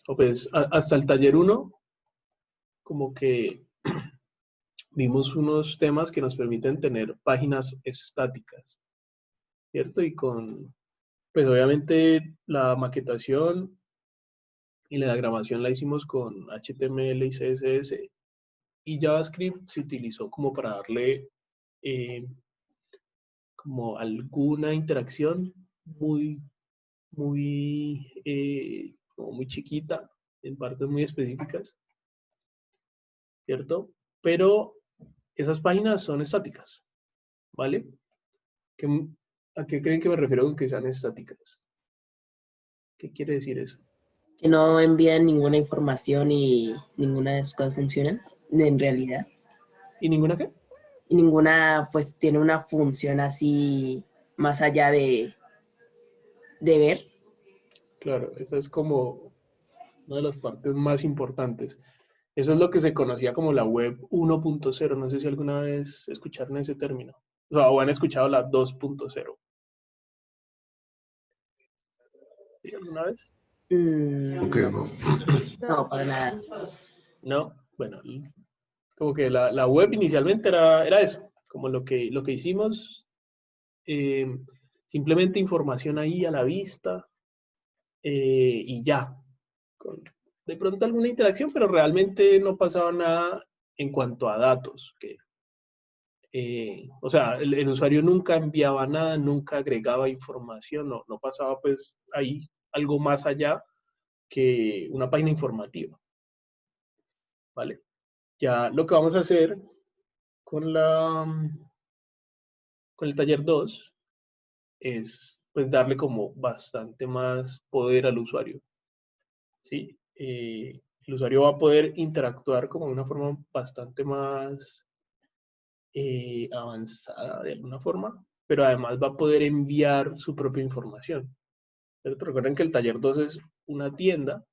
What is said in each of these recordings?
o pues hasta el taller 1, como que vimos unos temas que nos permiten tener páginas estáticas, ¿cierto? Y con, pues obviamente la maquetación y la diagramación la hicimos con HTML y CSS, y JavaScript se utilizó como para darle eh, como alguna interacción muy, como muy chiquita, en partes muy específicas, ¿cierto? Pero esas páginas son estáticas, ¿vale? ¿A qué creen que me refiero con que sean estáticas? ¿Qué quiere decir eso? Que no envían ninguna información y ninguna de sus cosas funcionan en realidad. ¿Y ninguna qué? Y ninguna pues tiene una función así más allá de ver. Claro, esa es como una de las partes más importantes. Eso es lo que se conocía como la web 1.0. No sé si alguna vez escucharon ese término. O sea, o han escuchado la 2.0. ¿Sí, alguna vez? No, no, para nada. No. Bueno, como que la web inicialmente era eso, como lo que hicimos, eh, simplemente información ahí a la vista, y ya. Con, de pronto alguna interacción, pero realmente no pasaba nada en cuanto a datos. O sea, el usuario nunca enviaba nada, nunca agregaba información, no pasaba pues ahí algo más allá que una página informativa, ¿vale? Ya lo que vamos a hacer con con el taller 2 es pues darle como bastante más poder al usuario, ¿sí? El usuario va a poder interactuar como de una forma bastante más avanzada de alguna forma, pero además va a poder enviar su propia información. Pero recuerden que el taller 2 es una tienda,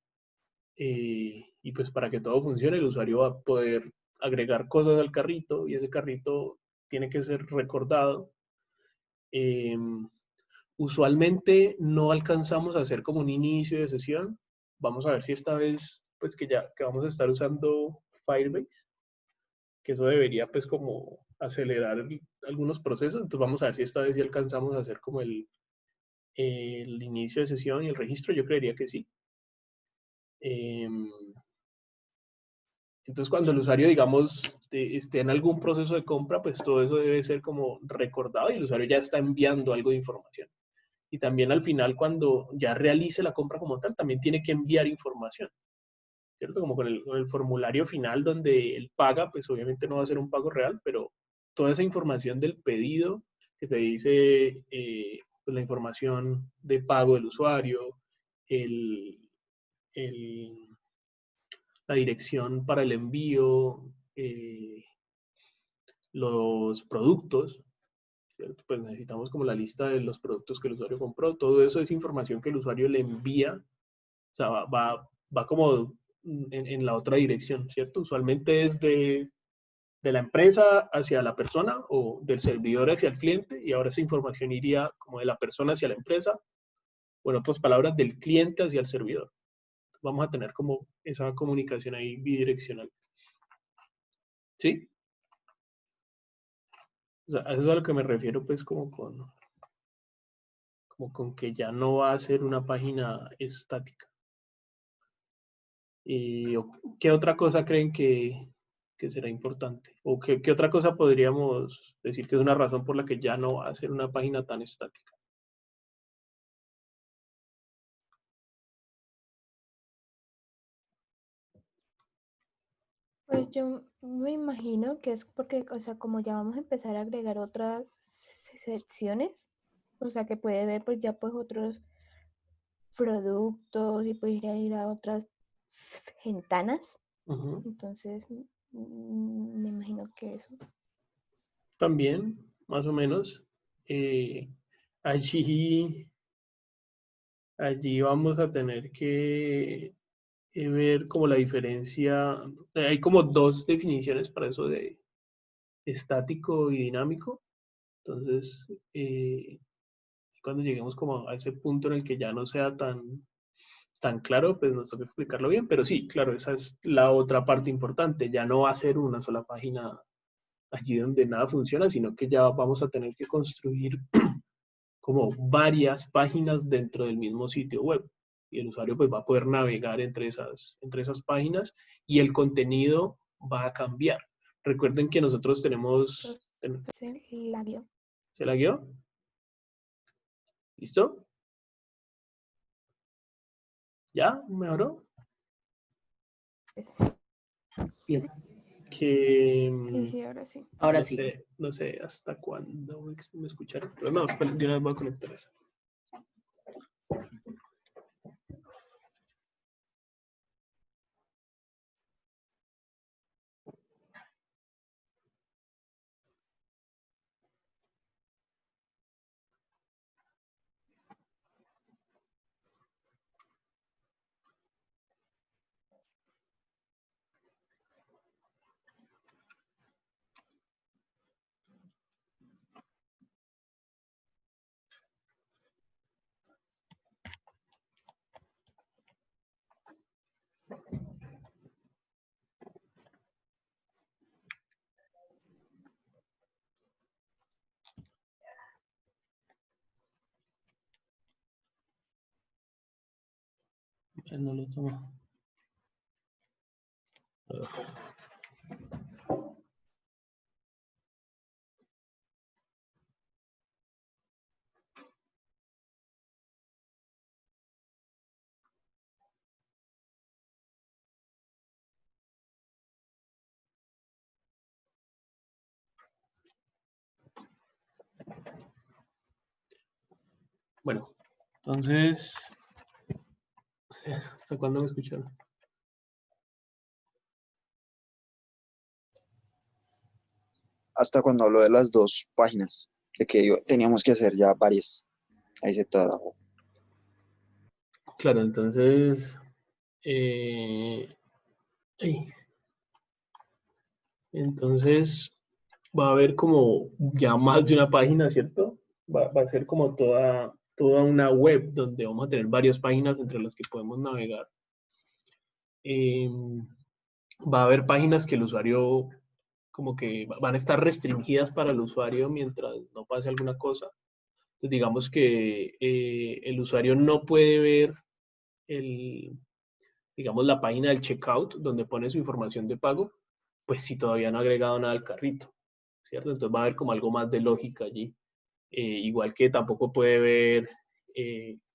y pues para que todo funcione el usuario va a poder agregar cosas al carrito y ese carrito tiene que ser recordado. Eh, Usualmente no alcanzamos a hacer como un inicio de sesión. Vamos a ver si esta vez, pues que vamos a estar usando Firebase, que eso debería pues como acelerar algunos procesos. Entonces vamos a ver si esta vez sí alcanzamos a hacer como el inicio de sesión y el registro. Yo creería que sí. Entonces cuando el usuario, digamos, esté en algún proceso de compra, pues todo eso debe ser como recordado y el usuario ya está enviando algo de información. Y también al final, cuando ya realice la compra como tal, también tiene que enviar información, ¿cierto? Como con el formulario final donde él paga, pues obviamente no va a ser un pago real, pero toda esa información del pedido que te dice, pues la información de pago del usuario, el, el, la dirección para el envío, los productos, ¿cierto? Pues necesitamos como la lista de los productos que el usuario compró. Todo eso es información que el usuario le envía, o sea, va como en la otra dirección, ¿cierto? Usualmente es de la empresa hacia la persona o del servidor hacia el cliente, y ahora esa información iría como de la persona hacia la empresa, o en otras palabras, del cliente hacia el servidor. Vamos a tener como esa comunicación ahí bidireccional. ¿Sí? O sea, eso es a lo que me refiero pues como con que ya no va a ser una página estática. ¿Y qué otra cosa creen que será importante? ¿O qué otra cosa podríamos decir que es una razón por la que ya no va a ser una página tan estática? Pues yo me imagino que es porque, o sea, como ya vamos a empezar a agregar otras secciones, o sea, que puede ver pues ya pues otros productos y puede ir a otras ventanas. Ujú. Entonces, me imagino que eso. También, más o menos. eh, allí, allí vamos a tener que ver como la diferencia. Hay como dos definiciones para eso de estático y dinámico. Entonces, cuando lleguemos como a ese punto en el que ya no sea tan claro, pues nos toca explicarlo bien, pero sí, claro, esa es la otra parte importante. Ya no va a ser una sola página allí donde nada funciona, sino que ya vamos a tener que construir como varias páginas dentro del mismo sitio web. Y el usuario pues va a poder navegar entre esas páginas y el contenido va a cambiar. Recuerden que nosotros tenemos... Se la guió. ¿Se la guió? ¿Listo? ¿Ya? ¿Mejoró? Pues, Bien, Que... sí, sí, ahora sí. ahora no sí. sé, no sé hasta cuándo me escucharon. Pero no, de una vez voy a conectar eso. Ya no lo tomo. Bueno, entonces, ¿hasta cuándo me escucharon? Hasta cuando habló de las 2 páginas, de que teníamos que hacer ya varias. Ahí se trabajó. Claro, entonces, ay, entonces va a haber como ya más de una página, ¿cierto? Va a ser como toda una web donde vamos a tener varias páginas entre las que podemos navegar. Va a haber páginas que el usuario como que van a estar restringidas para el usuario mientras no pase alguna cosa. Entonces digamos que el usuario no puede ver digamos, la página del checkout donde pone su información de pago, pues si todavía no ha agregado nada al carrito, ¿cierto? Entonces va a haber como algo más de lógica allí. Igual que tampoco puede ver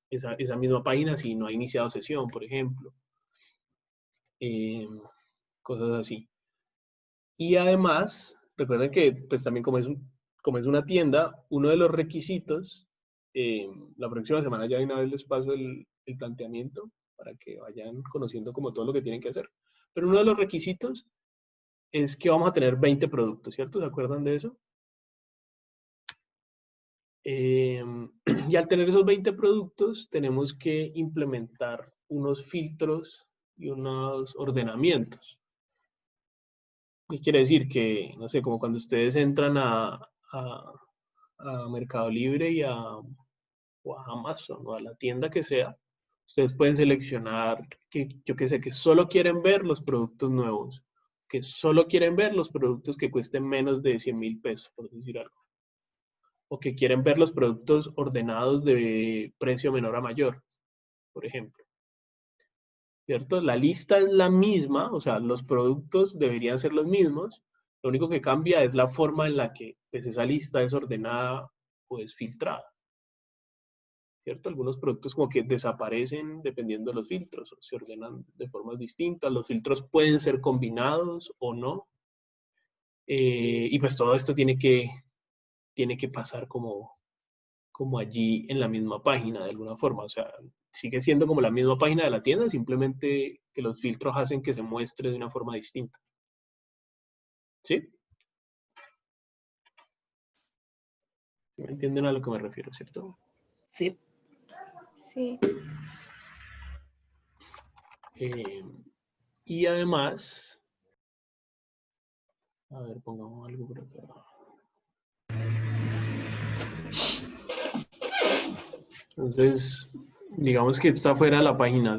esa misma página si no ha iniciado sesión, por ejemplo. Cosas así. Y además, recuerden que pues también como es una tienda, uno de los requisitos, la próxima semana ya de una vez les paso el planteamiento para que vayan conociendo como todo lo que tienen que hacer. Pero uno de los requisitos es que vamos a tener 20 productos, ¿cierto? ¿Se acuerdan de eso? Y al tener esos 20 productos, tenemos que implementar unos filtros y unos ordenamientos. ¿Qué quiere decir? Que, no sé, como cuando ustedes entran a Mercado Libre o a Amazon o a la tienda que sea, ustedes pueden seleccionar que, yo qué sé, que solo quieren ver los productos nuevos, que solo quieren ver los productos que cuesten menos de 100.000 pesos, por decir algo. O que quieren ver los productos ordenados de precio menor a mayor, por ejemplo. ¿Cierto? La lista es la misma, o sea, los productos deberían ser los mismos. Lo único que cambia es la forma en la que pues, esa lista es ordenada o es filtrada. ¿Cierto? Algunos productos como que desaparecen dependiendo de los filtros, o se ordenan de formas distintas. Los filtros pueden ser combinados o no. Y pues todo esto tiene que pasar como allí en la misma página de alguna forma. O sea, sigue siendo como la misma página de la tienda, simplemente que los filtros hacen que se muestre de una forma distinta. ¿Sí? ¿Me entienden a lo que me refiero, cierto? Sí. Sí. Y además, a ver, pongamos algo por acá. Entonces, digamos que está fuera de la página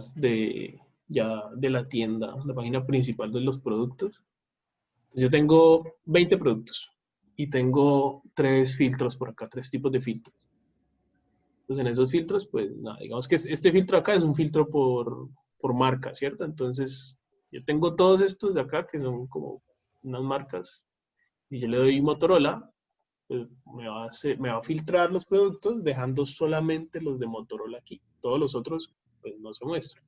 ya de la tienda, la página principal de los productos. Yo tengo 20 productos y tengo 3 filtros por acá, 3 tipos de filtros. Entonces, en esos filtros, pues, nada, digamos que este filtro acá es un filtro por marca, ¿cierto? Entonces, yo tengo todos estos de acá que son como unas marcas y yo le doy Motorola, pues me va a filtrar los productos dejando solamente los de Motorola aquí. Todos los otros, pues, no se muestran,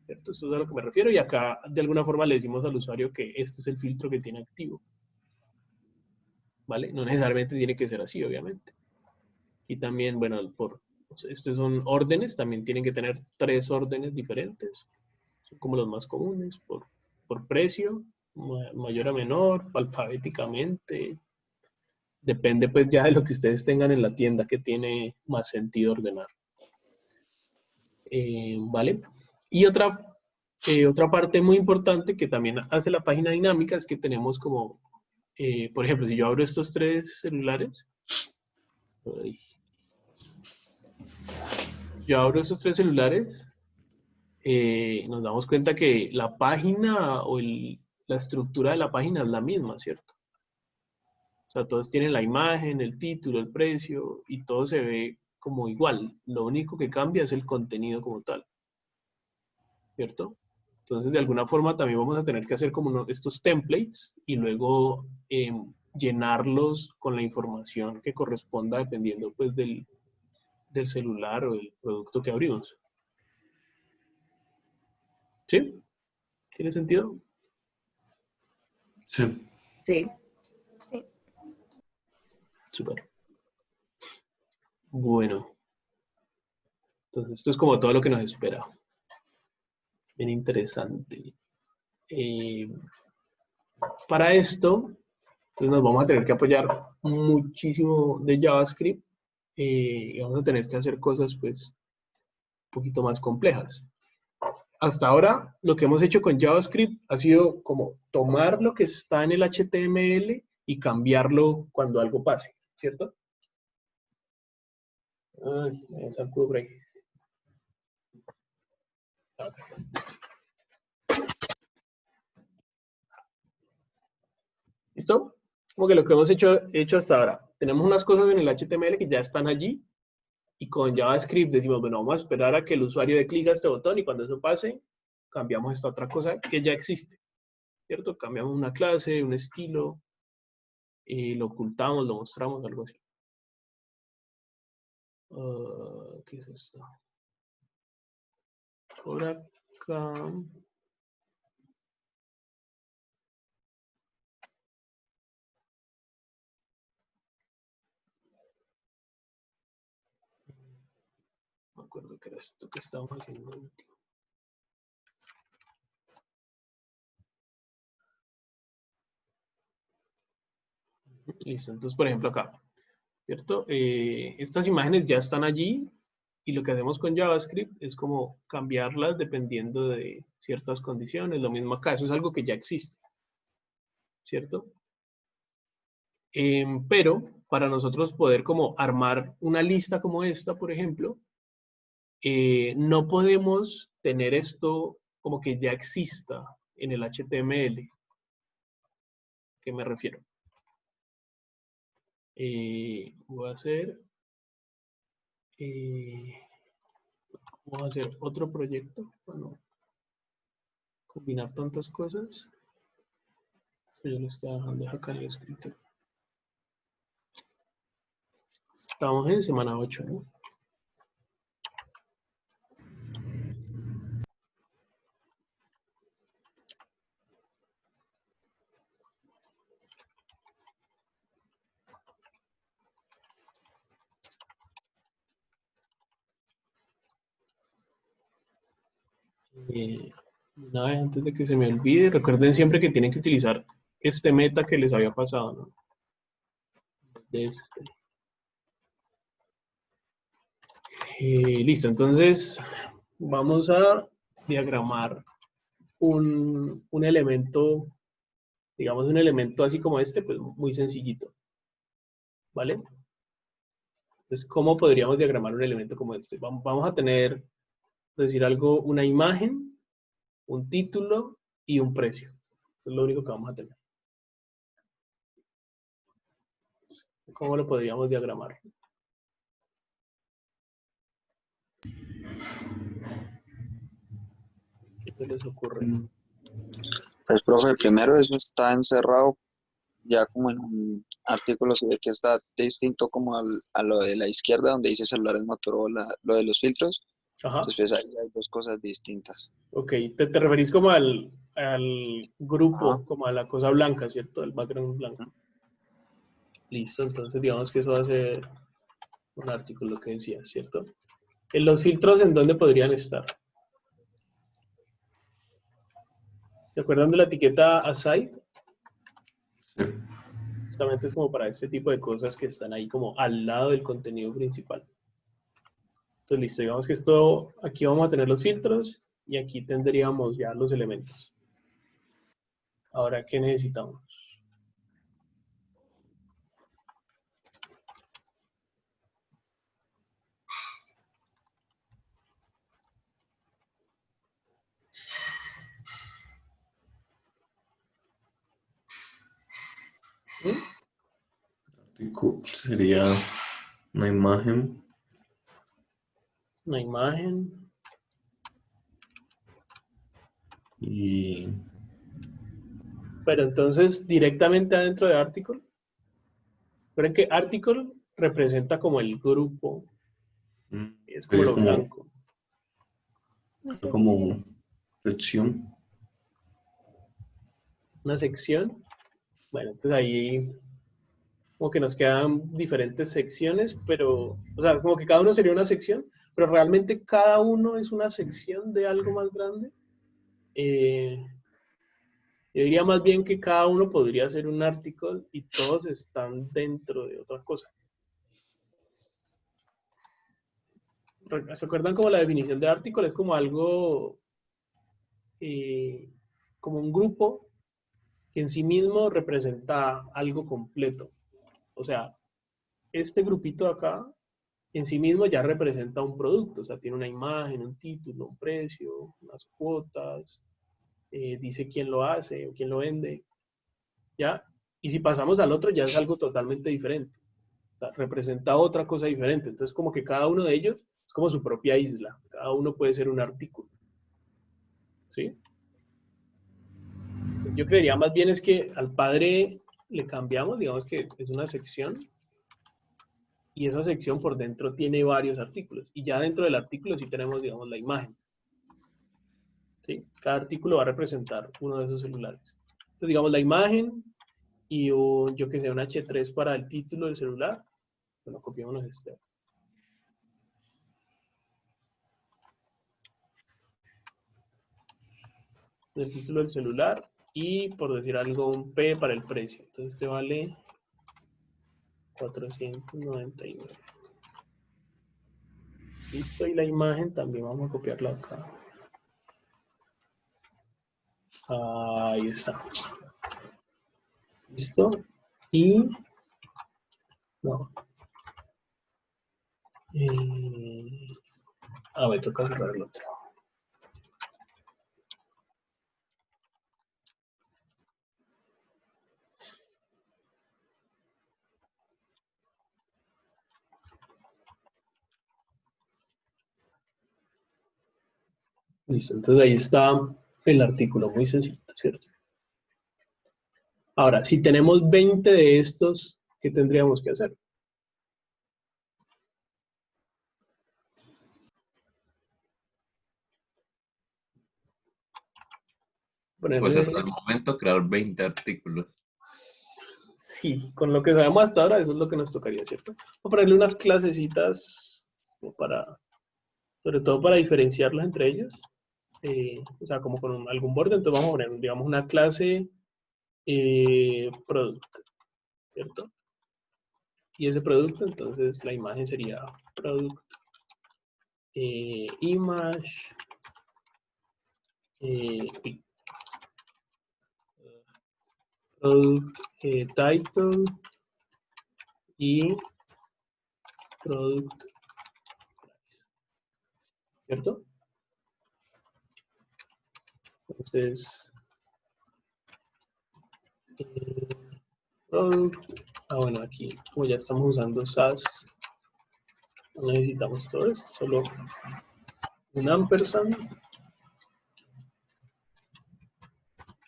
¿cierto? Eso es a lo que me refiero y acá, de alguna forma, le decimos al usuario que este es el filtro que tiene activo, ¿vale? No necesariamente tiene que ser así, obviamente. Y también, bueno, estos son órdenes, también tienen que tener 3 órdenes diferentes. Son como los más comunes, por precio, mayor a menor, alfabéticamente. Depende pues ya de lo que ustedes tengan en la tienda que tiene más sentido ordenar. ¿Vale? Y otra parte muy importante que también hace la página dinámica es que tenemos como, por ejemplo, si yo abro estos 3 celulares, nos damos cuenta que la página o la estructura de la página es la misma, ¿cierto? O sea, todos tienen la imagen, el título, el precio y todo se ve como igual. Lo único que cambia es el contenido como tal, ¿cierto? Entonces, de alguna forma también vamos a tener que hacer como estos templates y luego llenarlos con la información que corresponda dependiendo pues del celular o del producto que abrimos. ¿Sí? ¿Tiene sentido? Sí. Sí. Sí. Súper. Bueno. Entonces, esto es como todo lo que nos espera. Bien interesante. Para esto, entonces nos vamos a tener que apoyar muchísimo de JavaScript y vamos a tener que hacer cosas pues un poquito más complejas. Hasta ahora, lo que hemos hecho con JavaScript ha sido como tomar lo que está en el HTML y cambiarlo cuando algo pase, ¿cierto? Ay, me sacudo por ahí. ¿Listo? Como que lo que hemos hecho hasta ahora. Tenemos unas cosas en el HTML que ya están allí y con JavaScript decimos, bueno, vamos a esperar a que el usuario dé clic a este botón y cuando eso pase, cambiamos esta otra cosa que ya existe, ¿cierto? Cambiamos una clase, un estilo, lo ocultamos, lo mostramos, algo así. ¿Qué es esto? Por acá. No me acuerdo que era esto que estábamos haciendo último. Listo, entonces por ejemplo acá, ¿cierto? Estas imágenes ya están allí y lo que hacemos con JavaScript es como cambiarlas dependiendo de ciertas condiciones. Lo mismo acá, eso es algo que ya existe, ¿cierto? Pero para nosotros poder como armar una lista como esta, por ejemplo, no podemos tener esto como que ya exista en el HTML. ¿A qué me refiero? Voy a hacer otro proyecto para no combinar tantas cosas. Yo lo estaba dejando acá en el escritorio. Estamos en semana 8, ¿no? Una vez antes de que se me olvide, recuerden siempre que tienen que utilizar este meta que les había pasado, ¿no? Listo, entonces vamos a diagramar un elemento, digamos un elemento así como este, pues muy sencillito, ¿vale? Entonces, ¿cómo podríamos diagramar un elemento como este? Vamos a tener, por decir algo, una imagen, un título y un precio. Eso es lo único que vamos a tener. ¿Cómo lo podríamos diagramar? ¿Qué se les ocurre? Pues, profe, primero eso está encerrado ya como en un artículo, se ve que está distinto como a lo de la izquierda, donde dice celulares Motorola, lo de los filtros. Ajá. Entonces ahí hay dos cosas distintas. Ok, te referís como al grupo, Ajá. como a la cosa blanca, ¿cierto? El background blanco. Listo, entonces digamos que eso va a ser un artículo que decía, ¿cierto? En los filtros, ¿en dónde podrían estar? ¿Se acuerdan de la etiqueta aside? Sí. Justamente es como para este tipo de cosas que están ahí como al lado del contenido principal. Entonces, listo, digamos que esto, aquí vamos a tener los filtros y aquí tendríamos ya los elementos. Ahora, ¿qué necesitamos? Sería una imagen. Una imagen. Y Pero entonces, directamente adentro de article. Recuerden que article representa como el grupo. Es como sería lo blanco. Una como sección. sección. Una sección. Bueno, entonces ahí como que nos quedan diferentes secciones, pero, o sea, como que cada uno sería una sección, pero realmente cada uno es una sección de algo más grande. Yo diría más bien que cada uno podría ser un artículo y todos están dentro de otra cosa. ¿Se acuerdan como la definición de artículo? Es como algo, como un grupo que en sí mismo representa algo completo. O sea, este grupito de acá en sí mismo ya representa un producto, o sea, tiene una imagen, un título, un precio, unas cuotas, dice quién lo hace o quién lo vende, ¿ya? Y si pasamos al otro ya es algo totalmente diferente, o sea, representa otra cosa diferente, entonces como que cada uno de ellos es como su propia isla, cada uno puede ser un artículo, ¿sí? Yo creería más bien es que al padre le cambiamos, digamos que es una sección, y esa sección por dentro tiene varios artículos. Y ya dentro del artículo sí tenemos, digamos, la imagen. ¿Sí? Cada artículo va a representar uno de esos celulares. Entonces, digamos, la imagen y un, yo que sé, un H3 para el título del celular. Bueno, copiémonos este. El título del celular y, por decir algo, un P para el precio. Entonces, este vale 499. Listo, y la imagen también vamos a copiarla acá. Ahí está. Listo. Y no. Me toca cerrar el otro. Listo, entonces ahí está el artículo, muy sencillo, ¿cierto? Ahora, si tenemos 20 de estos, ¿qué tendríamos que hacer? Pues hasta el Ponerle, momento crear 20 artículos. sí, con lo que sabemos hasta ahora, eso es lo que nos tocaría, ¿cierto? O ponerle unas clasecitas, como para, sobre todo para diferenciarlos entre ellos, o sea, como con algún borde, entonces vamos a poner, digamos, una clase product, ¿cierto? Y ese producto, entonces la imagen sería product image product title y product, ¿cierto? Entonces, product, bueno, aquí como ya estamos usando SAS, no necesitamos todo esto, solo un ampersand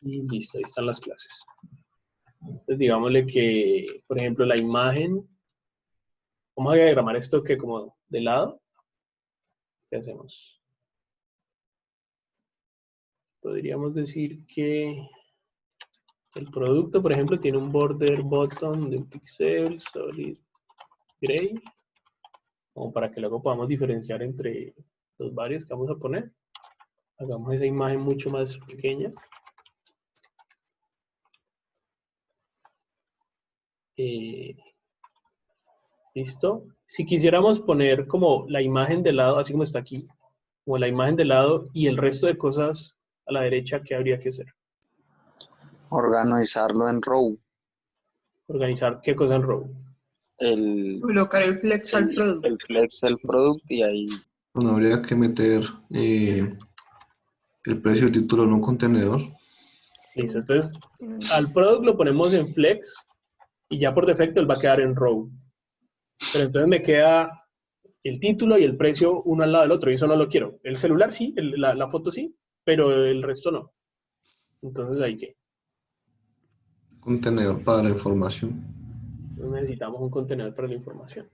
y listo, ahí están las clases. Entonces digámosle que, por ejemplo, la imagen, vamos a diagramar esto que como de lado, ¿qué hacemos? Podríamos decir que el producto, por ejemplo, tiene un border bottom de un pixel, solid gray, como para que luego podamos diferenciar entre los varios que vamos a poner. Hagamos esa imagen mucho más pequeña. ¿Listo? Si quisiéramos poner como la imagen de lado, así como está aquí, como la imagen de lado y el resto de cosas a la derecha, ¿qué habría que hacer? Organizarlo en row. Organizar qué cosa en row. Colocar el flex al producto. El flex del producto y ahí. Bueno, habría que meter el precio de título en un contenedor. Listo, entonces al product lo ponemos en flex y ya por defecto él va a quedar en row. Pero entonces me queda el título y el precio uno al lado del otro y eso no lo quiero. El celular sí, la foto sí, pero el resto no. Entonces ahí qué. Contenedor para la información. Entonces necesitamos un contenedor para la información,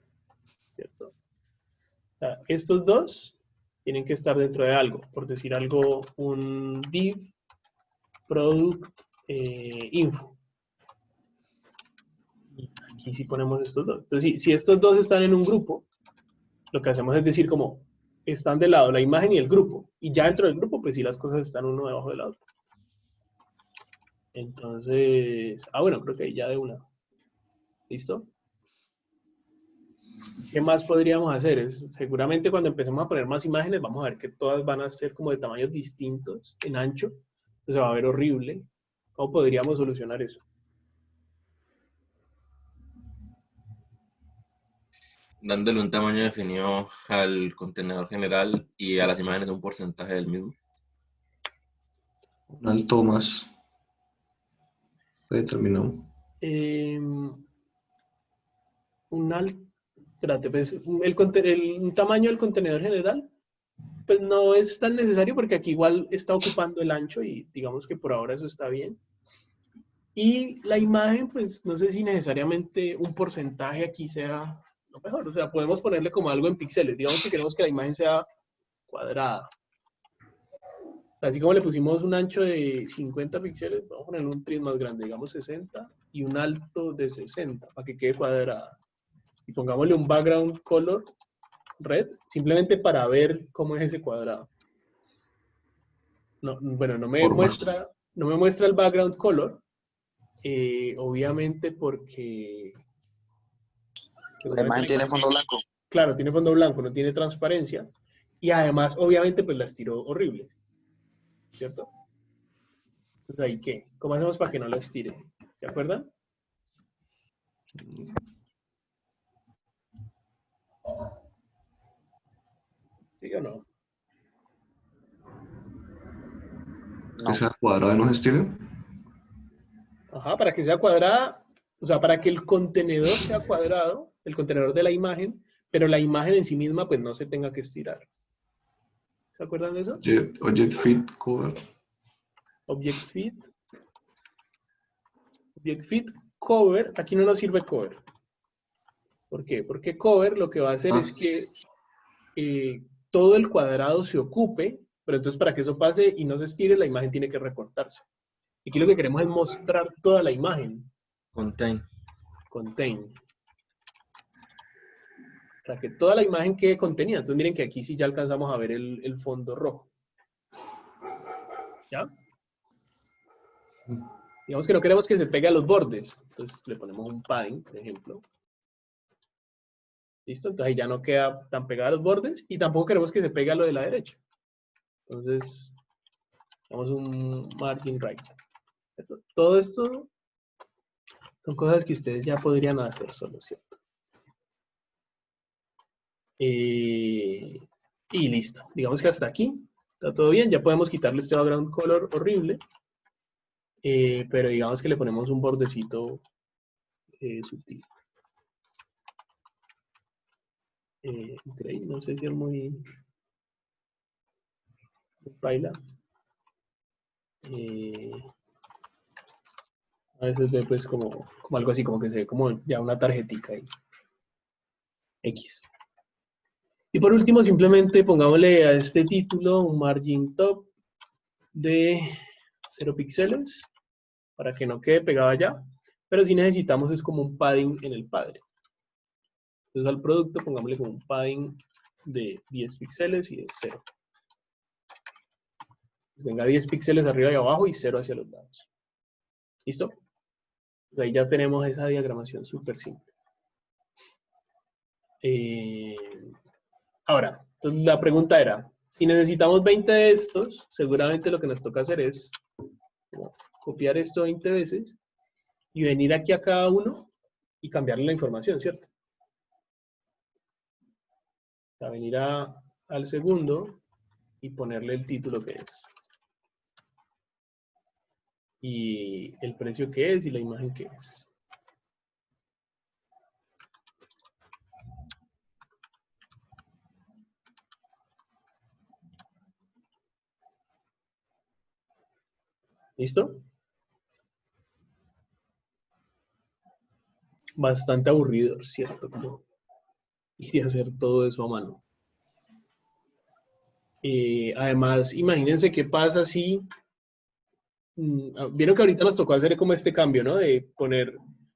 ¿cierto? O sea, estos dos tienen que estar dentro de algo, por decir algo, un div product info. Y aquí sí ponemos estos dos. Entonces, si estos dos están en un grupo, lo que hacemos es decir como están de lado la imagen y el grupo. Y ya dentro del grupo, pues sí las cosas están uno debajo del otro. Entonces, bueno, creo que ahí ya de una. ¿Listo? ¿Qué más podríamos hacer? Seguramente cuando empecemos a poner más imágenes, vamos a ver que todas van a ser como de tamaños distintos, en ancho. Entonces va a ver horrible. ¿Cómo podríamos solucionar eso? Dándole un tamaño definido al contenedor general y a las imágenes un porcentaje del mismo. Un alto más predeterminado. Espérate, pues, el tamaño del contenedor general, pues no es tan necesario porque aquí igual está ocupando el ancho y digamos que por ahora eso está bien. Y la imagen, pues no sé si necesariamente un porcentaje aquí sea lo mejor. O sea, podemos ponerle como algo en píxeles. Digamos que queremos que la imagen sea cuadrada. Así como le pusimos un ancho de 50 píxeles, vamos a poner un tris más grande, digamos 60, y un alto de 60 para que quede cuadrada. Y pongámosle un background color red, simplemente para ver cómo es ese cuadrado. No, bueno, no me muestra el background color, obviamente porque... La imagen tiene fondo blanco. Claro, tiene fondo blanco, no tiene transparencia. Y además, obviamente, pues la estiró horrible. ¿Cierto? Entonces, ¿ahí qué? ¿Cómo hacemos para que no la estire? ¿Se acuerdan? ¿Sí o no? Que sea cuadrado y no se estire. Ajá, para que sea cuadrada, o sea, para que el contenedor sea cuadrado, el contenedor de la imagen, pero la imagen en sí misma pues no se tenga que estirar. ¿Se acuerdan de eso? Object fit cover. Object fit. Object fit cover, aquí no nos sirve cover. ¿Por qué? Porque cover lo que va a hacer es que todo el cuadrado se ocupe, pero entonces para que eso pase y no se estire, la imagen tiene que recortarse. Y aquí lo que queremos es mostrar toda la imagen. Contain. Contain. Para que toda la imagen quede contenida. Entonces miren que aquí sí ya alcanzamos a ver el fondo rojo. ¿Ya? Digamos que no queremos que se pegue a los bordes. Entonces le ponemos un padding, por ejemplo. ¿Listo? Entonces ahí ya no queda tan pegado a los bordes y tampoco queremos que se pegue a lo de la derecha. Entonces, damos un margin right. Todo esto son cosas que ustedes ya podrían hacer solo, ¿cierto? Y listo. Digamos que hasta aquí está todo bien. Ya podemos quitarle este background color horrible. Pero digamos que le ponemos un bordecito sutil. No sé si es muy baila. A veces ve pues como algo así, como que se ve como ya una tarjetica ahí. X. Y por último, simplemente pongámosle a este título un margin top de 0 píxeles para que no quede pegado allá. Pero si necesitamos es como un padding en el padre. Entonces al producto pongámosle como un padding de 10 píxeles y de 0. Que tenga 10 píxeles arriba y abajo y 0 hacia los lados. ¿Listo? Pues ahí ya tenemos esa diagramación súper simple. Ahora, entonces la pregunta era, si necesitamos 20 de estos, seguramente lo que nos toca hacer es copiar esto 20 veces y venir aquí a cada uno y cambiarle la información, ¿cierto? O sea, venir al segundo y ponerle el título que es. Y el precio que es y la imagen que es. ¿Listo? Bastante aburrido, ¿cierto? Como ir a hacer todo eso a mano. Además, imagínense qué pasa si... Vieron que ahorita nos tocó hacer como este cambio, ¿no? De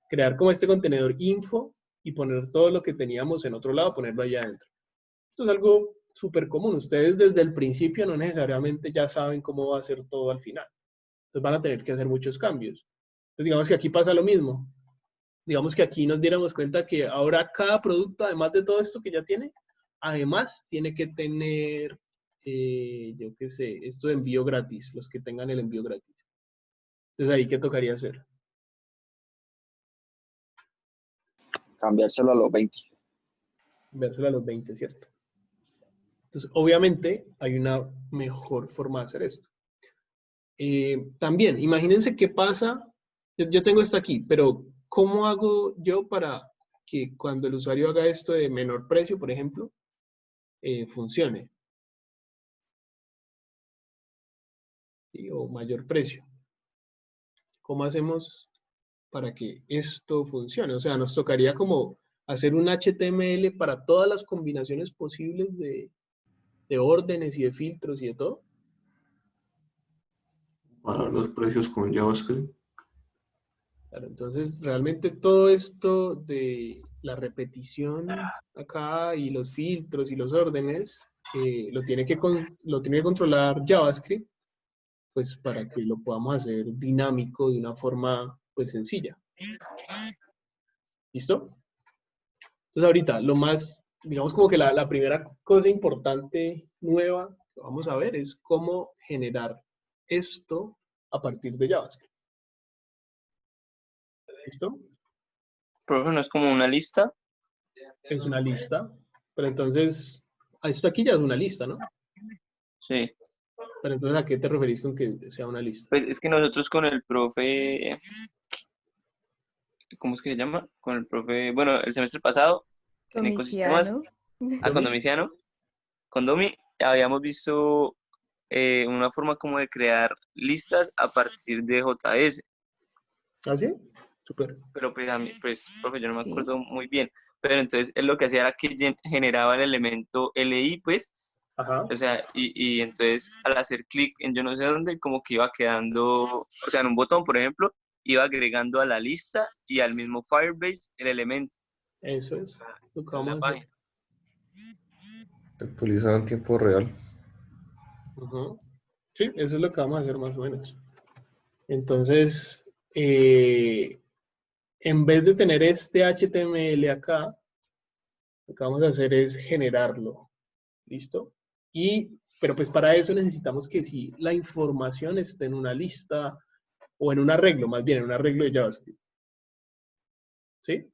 crear como este contenedor info y poner todo lo que teníamos en otro lado, ponerlo allá adentro. Esto es algo súper común. Ustedes desde el principio no necesariamente ya saben cómo va a ser todo al final. Entonces van a tener que hacer muchos cambios. Entonces digamos que aquí pasa lo mismo. Digamos que aquí nos diéramos cuenta que ahora cada producto, además de todo esto que ya tiene, además tiene que tener, yo qué sé, esto de envío gratis, los que tengan el envío gratis. Entonces ahí, ¿qué tocaría hacer? Cambiárselo a los 20. Cambiárselo a los 20, ¿cierto? Entonces, obviamente, hay una mejor forma de hacer esto. También, imagínense qué pasa. Yo tengo esto aquí, pero ¿cómo hago yo para que cuando el usuario haga esto de menor precio, por ejemplo, funcione? ¿Sí? O mayor precio. ¿Cómo hacemos para que esto funcione? O sea, nos tocaría como hacer un HTML para todas las combinaciones posibles de órdenes y de filtros y de todo. Para los precios con JavaScript. Claro, entonces, realmente todo esto de la repetición acá y los filtros y los órdenes, lo tiene que controlar JavaScript, pues para que lo podamos hacer dinámico de una forma, pues, sencilla. ¿Listo? Entonces, ahorita, lo más, digamos como que la primera cosa importante, nueva, que vamos a ver es cómo generar esto a partir de JavaScript. ¿Listo? Profe, ¿no es como una lista? Es una lista, pero entonces, esto aquí ya es una lista, ¿no? Sí. Pero entonces, ¿a qué te referís con que sea una lista? Pues es que nosotros con el profe, ¿cómo es que se llama? Con el profe, bueno, el semestre pasado, en ecosistemas, con Domiciano, con Domi, habíamos visto una forma como de crear listas a partir de JS. ¿Ah, sí? Súper. Pero pues a mí, pues, profe, yo no me acuerdo muy bien. Pero entonces él lo que hacía era que generaba el elemento LI, pues. Ajá. O sea, y entonces al hacer clic en yo no sé dónde, como que iba quedando, o sea, en un botón, por ejemplo, iba agregando a la lista y al mismo Firebase el elemento. Eso es lo que vamos a hacer. Actualizado en tiempo real. Uh-huh. Sí, eso es lo que vamos a hacer más o menos. Entonces, en vez de tener este HTML acá, lo que vamos a hacer es generarlo. ¿Listo? Pero pues para eso necesitamos que si la información esté en una lista o en un arreglo, más bien en un arreglo de JavaScript. ¿Sí?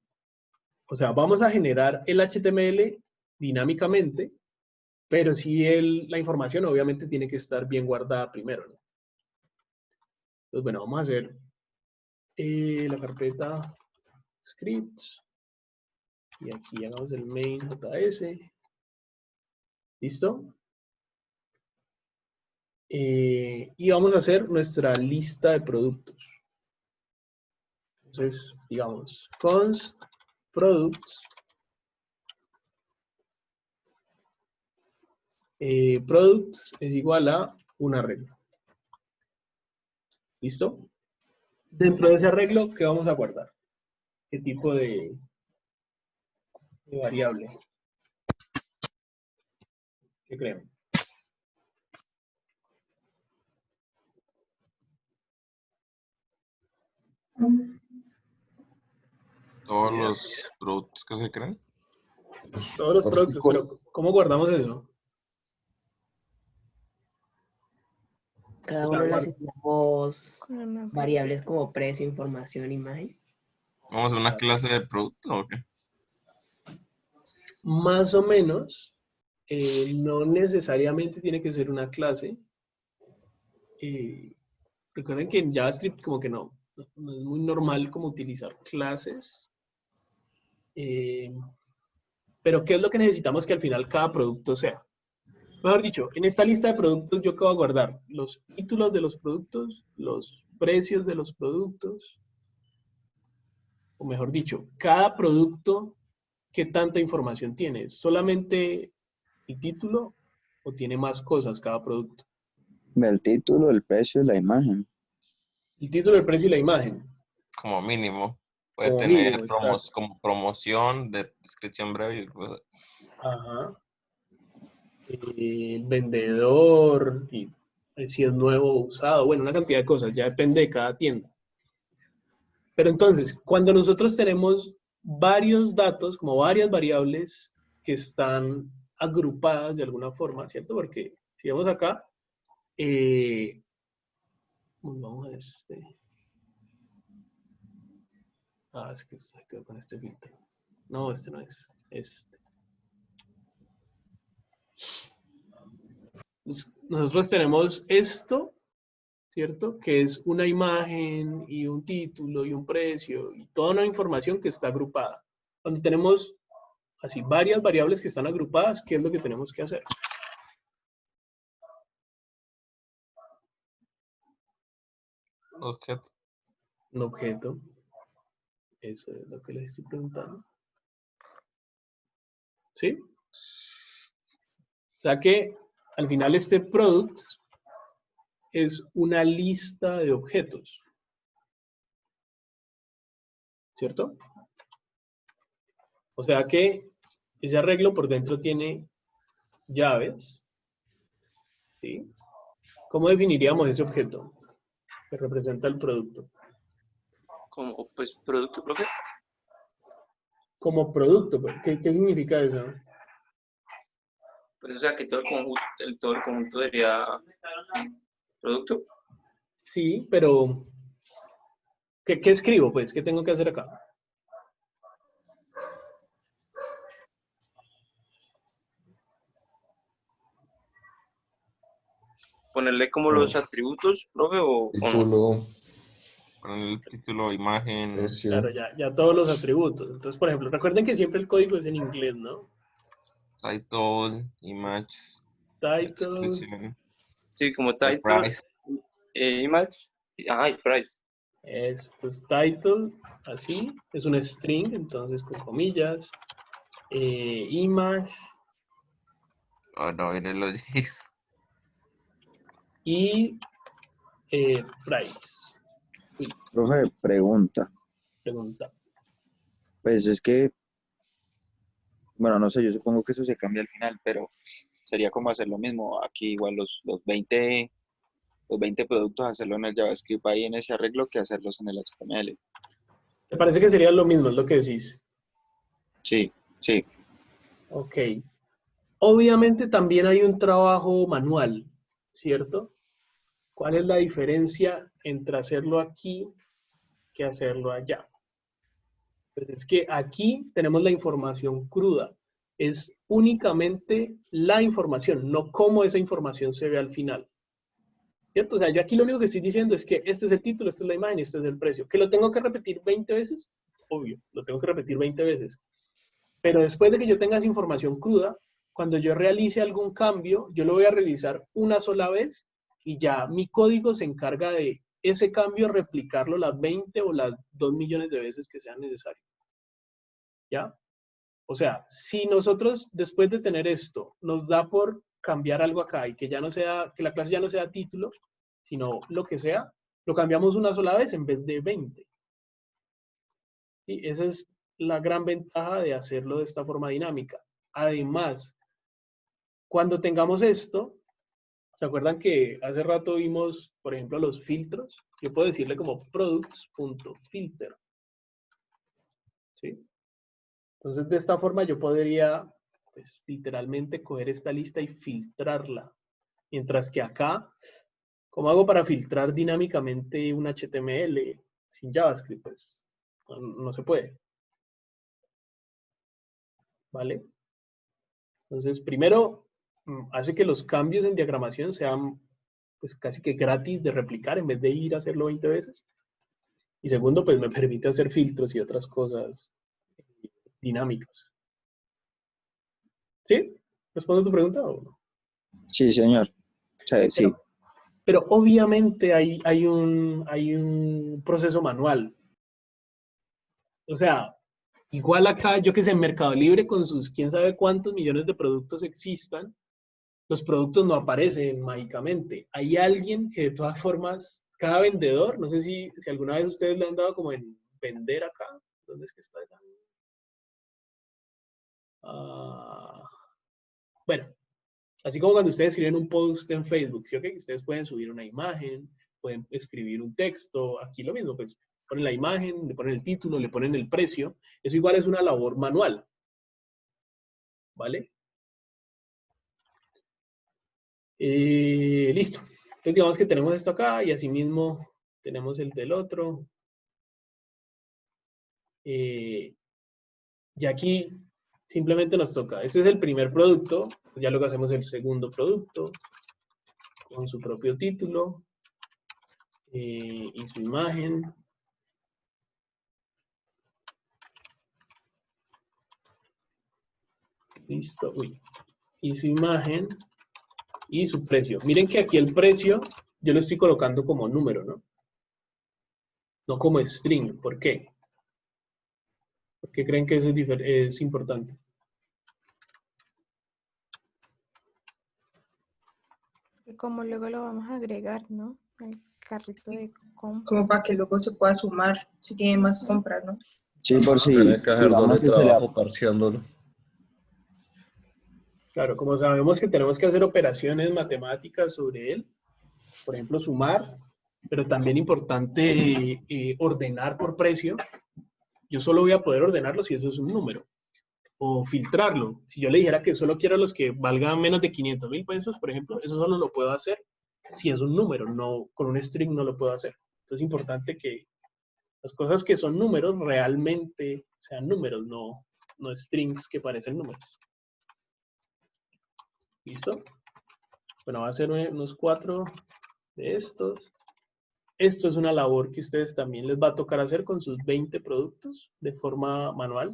O sea, vamos a generar el HTML dinámicamente, pero sí la información obviamente tiene que estar bien guardada primero, ¿no? Entonces, bueno, vamos a hacer la carpeta scripts y aquí hagamos el main.js. ¿Listo? Y vamos a hacer nuestra lista de productos. Entonces, digamos, const products. Products es igual a un arreglo. ¿Listo? Dentro de ese arreglo, ¿qué vamos a guardar? ¿Qué tipo de variable? ¿Qué creen? Todos los productos que se crean. Todos los productos, pero ¿cómo guardamos eso? Cada uno le asignamos variables como precio, información, imagen. ¿Vamos a una clase de producto o qué? Más o menos. No necesariamente tiene que ser una clase. Recuerden que en JavaScript como que no es muy normal como utilizar clases. Pero ¿qué es lo que necesitamos que al final cada producto sea? Mejor dicho, en esta lista de productos yo qué voy a guardar los títulos de los productos, los precios de los productos, o mejor dicho, cada producto, ¿qué tanta información tiene? ¿Solamente el título o tiene más cosas cada producto? El título, el precio y la imagen. El título, el precio y la imagen. Como mínimo. Puede Como tener mínimo, como promoción, de descripción breve. Ajá. El vendedor, y si es nuevo o usado, bueno, una cantidad de cosas, ya depende de cada tienda. Pero entonces, cuando nosotros tenemos varios datos, como varias variables que están agrupadas de alguna forma, ¿cierto? Porque si vemos acá, vamos a este. Es que se quedó con este filtro. No, este no es. Este. Nosotros tenemos esto, ¿cierto? Que es una imagen y un título y un precio y toda una información que está agrupada. Cuando tenemos así varias variables que están agrupadas, ¿qué es lo que tenemos que hacer? Objeto. Un objeto. Eso es lo que les estoy preguntando. ¿Sí? O sea que al final este product es una lista de objetos. ¿Cierto? O sea que ese arreglo por dentro tiene llaves. ¿Sí? ¿Cómo definiríamos ese objeto que representa el producto? Como, pues, producto, profe. Como producto, ¿qué significa eso? Pues, o sea, que todo el conjunto sería producto. Sí, pero ¿qué escribo, pues? ¿Qué tengo que hacer acá? Ponerle como los atributos, profe, o Título, no. Poner el título, imagen. precio. Claro, ya todos los atributos. Entonces, por ejemplo, recuerden que siempre el código es en inglés, ¿no? Title, image. Title. Sí, como title, price. Image, y price. Esto es title, así, es un string, entonces con comillas. Image. Oh, no, vienen los J's. Y price. Profe, pregunta. Pues es que, bueno, no sé, yo supongo que eso se cambia al final, pero sería como hacer lo mismo. Aquí igual los 20 productos, hacerlo en el JavaScript ahí en ese arreglo que hacerlos en el HTML. ¿Te parece que sería lo mismo, es lo que decís? Sí, sí. Ok. Obviamente también hay un trabajo manual, ¿cierto? ¿Cuál es la diferencia entre hacerlo aquí que hacerlo allá? Pues es que aquí tenemos la información cruda. es únicamente la información, no cómo esa información se ve al final. ¿Cierto? O sea, yo aquí lo único que estoy diciendo es que este es el título, esta es la imagen y este es el precio. ¿Que lo tengo que repetir 20 veces? Obvio, lo tengo que repetir 20 veces. Pero después de que yo tenga esa información cruda, cuando yo realice algún cambio, yo lo voy a realizar una sola vez y ya mi código se encarga de ese cambio replicarlo las 20 o las 2 millones de veces que sean necesarias. ¿Ya? O sea, si nosotros después de tener esto nos da por cambiar algo acá y que ya no sea, que la clase ya no sea título, sino lo que sea, lo cambiamos una sola vez en vez de 20. Y esa es la gran ventaja de hacerlo de esta forma dinámica. Además, cuando tengamos esto, ¿se acuerdan que hace rato vimos, por ejemplo, los filtros? Yo puedo decirle como products.filter. ¿Sí? Entonces, de esta forma yo podría, pues, literalmente coger esta lista y filtrarla. Mientras que acá, ¿cómo hago para filtrar dinámicamente un HTML sin JavaScript? Pues, no se puede. ¿Vale? Entonces, primero, hace que los cambios en diagramación sean pues casi que gratis de replicar en vez de ir a hacerlo 20 veces. Y segundo, pues me permite hacer filtros y otras cosas dinámicas. ¿Sí? ¿Respondo tu pregunta o no? Sí, señor. Sí. Pero obviamente hay un proceso manual. O sea, igual acá, yo que sé, en Mercado Libre con sus quién sabe cuántos millones de productos existan, los productos no aparecen mágicamente. Hay alguien que de todas formas, cada vendedor, no sé si alguna vez ustedes le han dado como en vender acá. ¿Dónde es que está esa? Bueno, así como cuando ustedes escriben un post en Facebook, ¿sí? ¿Okay? Ustedes pueden subir una imagen, pueden escribir un texto, aquí lo mismo, pues ponen la imagen, le ponen el título, le ponen el precio. Eso igual es una labor manual. ¿Vale? Listo. Entonces digamos que tenemos esto acá y asimismo tenemos el del otro. Y aquí simplemente nos toca. Este es el primer producto. Ya luego hacemos el segundo producto con su propio título y su imagen. Listo. Uy. Y su imagen y su precio. Miren que aquí el precio yo lo estoy colocando como número, ¿no? No como string. ¿Por qué? ¿Por qué creen que eso es importante? Como luego lo vamos a agregar, ¿no? Al carrito de compra. Como para que luego se pueda sumar si tiene más compras, ¿no? Sí, por si Tiene que hacer doble que se le trabajo parciándolo. Claro, como sabemos que tenemos que hacer operaciones matemáticas sobre él, por ejemplo, sumar, pero también importante ordenar por precio. Yo solo voy a poder ordenarlo si eso es un número. O filtrarlo. Si yo le dijera que solo quiero los que valgan menos de 500.000 pesos, por ejemplo, eso solo lo puedo hacer si es un número, no con un string no lo puedo hacer. Entonces es importante que las cosas que son números realmente sean números, no strings que parecen números. ¿Listo? Bueno, va a ser unos 4 de estos. Esto es una labor que ustedes también les va a tocar hacer con sus 20 productos de forma manual.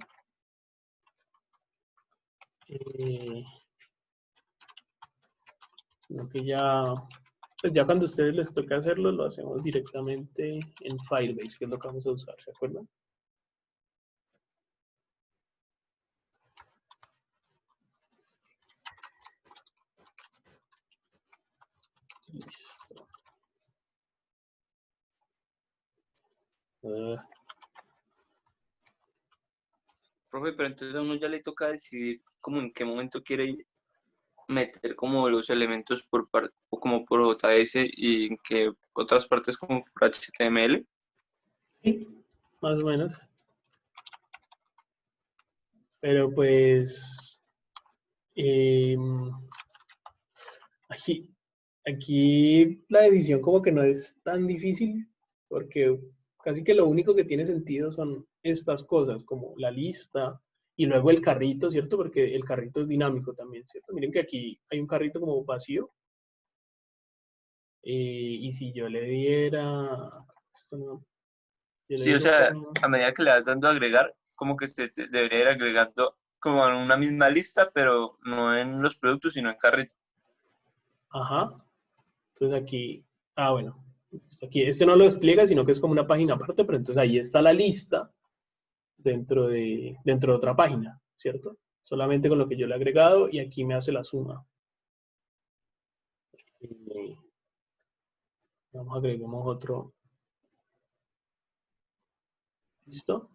Lo que ya, pues ya cuando a ustedes les toque hacerlo, lo hacemos directamente en Firebase, que es lo que vamos a usar, ¿se acuerdan? Listo. Profe, pero entonces a uno ya le toca decidir como en qué momento quiere meter como los elementos por parte, o como por JS y en qué otras partes como por HTML. Sí, más o menos. Pero pues aquí la decisión como que no es tan difícil porque casi que lo único que tiene sentido son estas cosas como la lista y luego el carrito, ¿cierto? Porque el carrito es dinámico también, ¿cierto? Miren que aquí hay un carrito como vacío. Y si yo le diera... Esto no, yo le Sí, o digo sea, como- a medida que le vas dando a agregar, como que se debería ir agregando como en una misma lista, pero no en los productos, sino en carrito. Ajá. Entonces aquí... Ah, bueno. Aquí, este no lo explica, sino que es como una página aparte, pero entonces ahí está la lista dentro de otra página, ¿cierto? Solamente con lo que yo le he agregado y aquí me hace la suma. Vamos a agregamos otro. ¿Listo?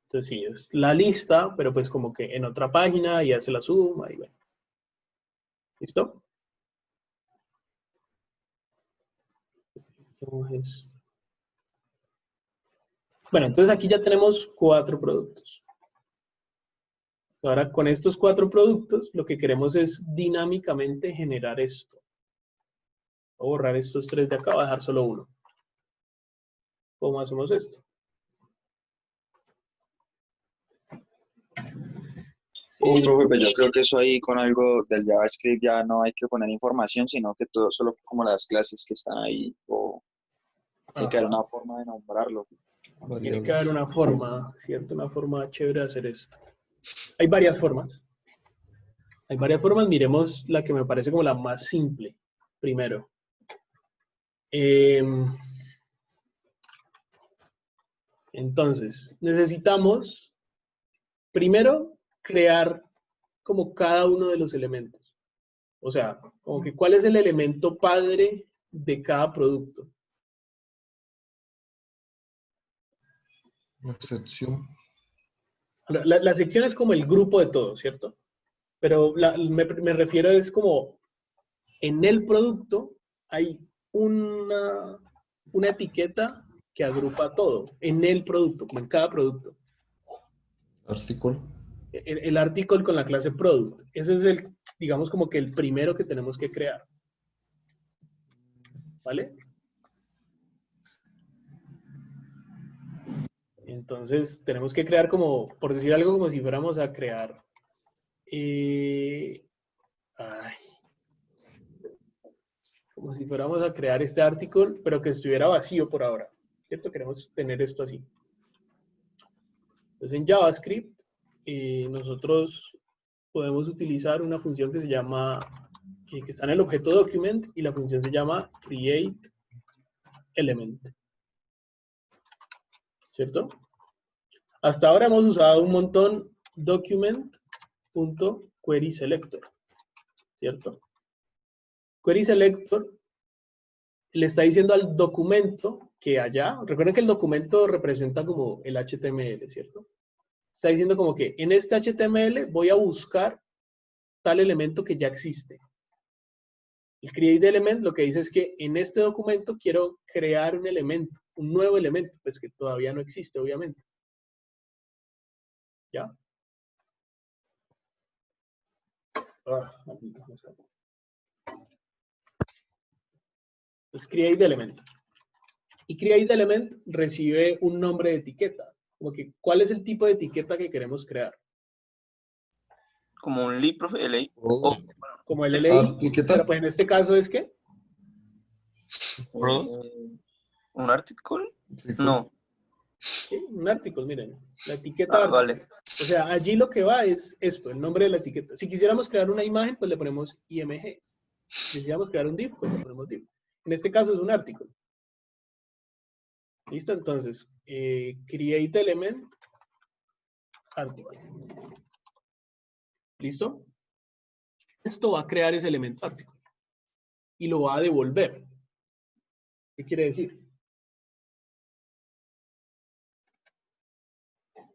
Entonces sí, es la lista, pero pues como que en otra página y hace la suma y bueno. ¿Listo? Hacemos esto. Bueno, entonces aquí ya tenemos 4 productos. Ahora con estos 4 productos lo que queremos es dinámicamente generar esto. Voy a borrar estos 3 de acá, voy a dejar solo uno. ¿Cómo hacemos esto? Profe, pues yo creo que eso ahí con algo del JavaScript ya no hay que poner información, sino que todo solo como las clases que están ahí, o hay que haber Ajá. una forma de nombrarlo. Tiene que haber una forma, ¿cierto? Una forma chévere de hacer esto. Hay varias formas. Hay varias formas. Miremos la que me parece como la más simple. Primero. Entonces, necesitamos primero crear como cada uno de los elementos. O sea, como que cuál es el elemento padre de cada producto. Una sección. La sección es como el grupo de todo, ¿cierto? Pero me refiero es como en el producto hay una etiqueta que agrupa todo, en el producto, como en cada producto. Artículo. El artículo con la clase product. Ese es el, digamos, como que el primero que tenemos que crear. ¿Vale? Entonces, tenemos que crear como, por decir algo, como si fuéramos a crear... como si fuéramos a crear este artículo, pero que estuviera vacío por ahora. ¿Cierto? Queremos tener esto así. Entonces, en JavaScript, nosotros podemos utilizar una función que se llama, que está en el objeto document, y la función se llama createElement. ¿Cierto? Hasta ahora hemos usado un montón document.querySelector. ¿Cierto? QuerySelector le está diciendo al documento que allá, recuerden que el documento representa como el HTML, ¿cierto? Está diciendo como que en este HTML voy a buscar tal elemento que ya existe. El createElement lo que dice es que en este documento quiero crear un elemento, un nuevo elemento, pues que todavía no existe, obviamente. ¿Ya? Maldito, no sé. Entonces, createElement. Y createElement recibe un nombre de etiqueta. Como que, ¿cuál es el tipo de etiqueta que queremos crear? Como un LI, profe, LI. Como el LI, ¿Etiqueta? pero pues en este caso es ¿qué? ¿Un artículo? Artículo. No. ¿Sí? Un artículo, miren. La etiqueta artículo. Vale. O sea, allí lo que va es esto, el nombre de la etiqueta. Si quisiéramos crear una imagen, pues le ponemos IMG. Si quisiéramos crear un div, pues le ponemos div. En este caso es un artículo. ¿Listo? Entonces, createElement article. ¿Listo? Esto va a crear ese elemento artículo. Y lo va a devolver. ¿Qué quiere decir?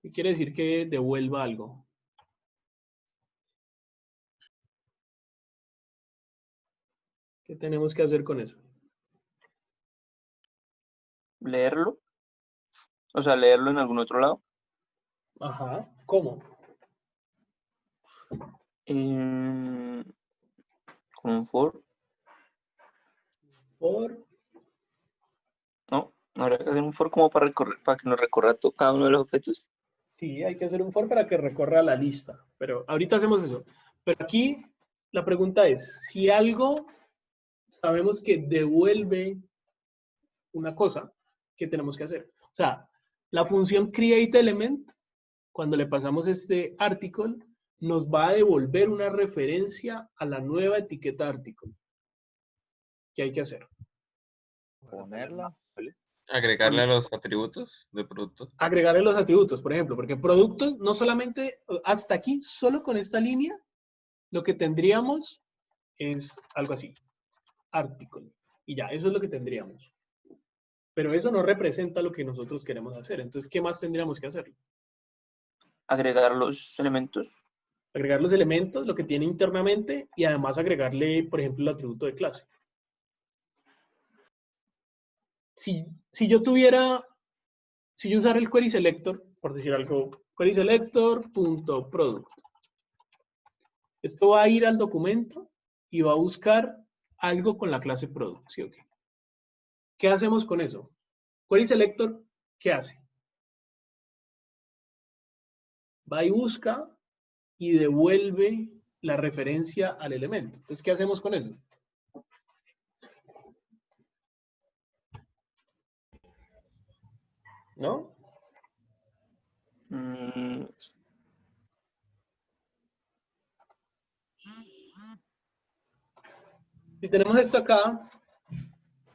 ¿Qué quiere decir que devuelva algo? ¿Qué tenemos que hacer con eso? ¿Leerlo? O sea, leerlo en algún otro lado. Ajá. ¿Cómo? Con un for. Por... No, habría que hacer un for como para que nos recorra cada uno de los objetos. Sí, hay que hacer un for para que recorra la lista, pero ahorita hacemos eso. Pero aquí la pregunta es, si algo sabemos que devuelve una cosa, ¿qué tenemos que hacer? O sea, la función createElement, cuando le pasamos este article, nos va a devolver una referencia a la nueva etiqueta article. ¿Qué hay que hacer? Ponerla. Agregarle a los atributos de producto. Agregarle los atributos, por ejemplo, porque productos, no solamente, hasta aquí, solo con esta línea, lo que tendríamos es algo así, article. Y ya, eso es lo que tendríamos. Pero eso no representa lo que nosotros queremos hacer. Entonces, ¿qué más tendríamos que hacer? Agregar los elementos. Agregar los elementos, lo que tiene internamente, y además agregarle, por ejemplo, el atributo de clase. Si yo usara el query selector, por decir algo, query selector.product. Esto va a ir al documento y va a buscar algo con la clase product. ¿Sí o qué? ¿Qué hacemos con eso? Query selector, ¿qué hace? Va y busca y devuelve la referencia al elemento. Entonces, ¿qué hacemos con eso? ¿No? Si tenemos esto acá,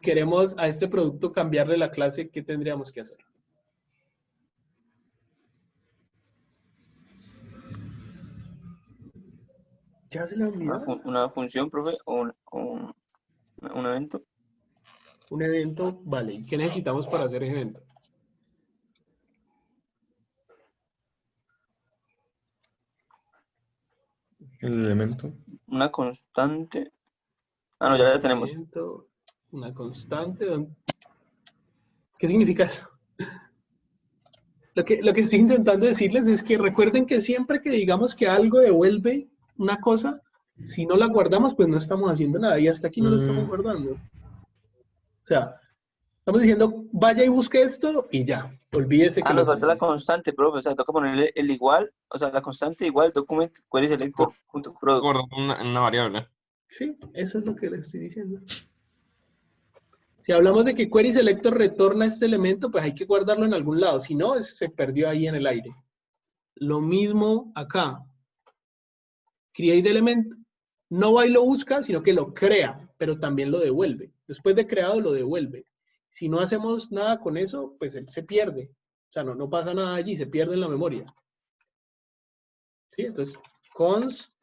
queremos a este producto cambiarle la clase, ¿qué tendríamos que hacer? ¿Ya se le olvidó? Una función, profe, o un evento. Un evento, vale. ¿Y qué necesitamos para hacer ese evento? El elemento. Una constante. Ah, no, ya la tenemos. Una constante. ¿Qué significa eso? Lo que estoy intentando decirles es que recuerden que siempre que digamos que algo devuelve una cosa, si no la guardamos, pues no estamos haciendo nada. Y hasta aquí no lo estamos guardando. O sea, estamos diciendo, vaya y busque esto y ya. Olvídese que nos falta la constante, profe. O sea, toca ponerle el igual, o sea, la constante igual document query selector.product. Guardar una variable. Sí, eso es lo que les estoy diciendo. Si hablamos de que query selector retorna este elemento, pues hay que guardarlo en algún lado. Si no, se perdió ahí en el aire. Lo mismo acá. Create element no va y lo busca, sino que lo crea, pero también lo devuelve. Después de creado, lo devuelve. Si no hacemos nada con eso, pues él se pierde. O sea, no pasa nada allí, se pierde en la memoria. ¿Sí? Entonces, const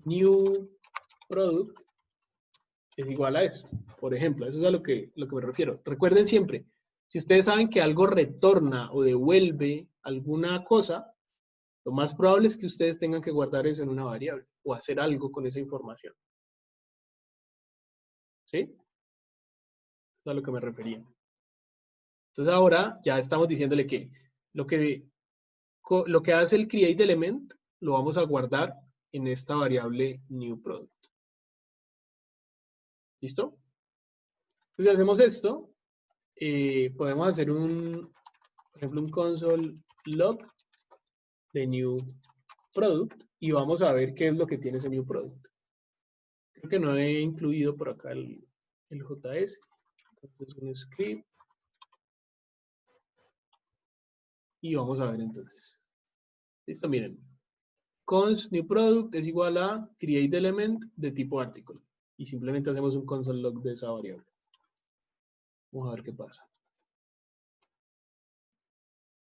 new product es igual a esto. Por ejemplo, eso es a lo que me refiero. Recuerden siempre, si ustedes saben que algo retorna o devuelve alguna cosa, lo más probable es que ustedes tengan que guardar eso en una variable o hacer algo con esa información. ¿Sí? Eso es a lo que me refería. Entonces ahora ya estamos diciéndole que lo que hace el create element lo vamos a guardar en esta variable new product. ¿Listo? Entonces si hacemos esto, podemos hacer por ejemplo, un console log de new product y vamos a ver qué es lo que tiene ese new product. Creo que no he incluido por acá el JS. Entonces un script. Y vamos a ver entonces. Listo, miren. Const new product es igual a create element de tipo article. Y simplemente hacemos un console log de esa variable. Vamos a ver qué pasa.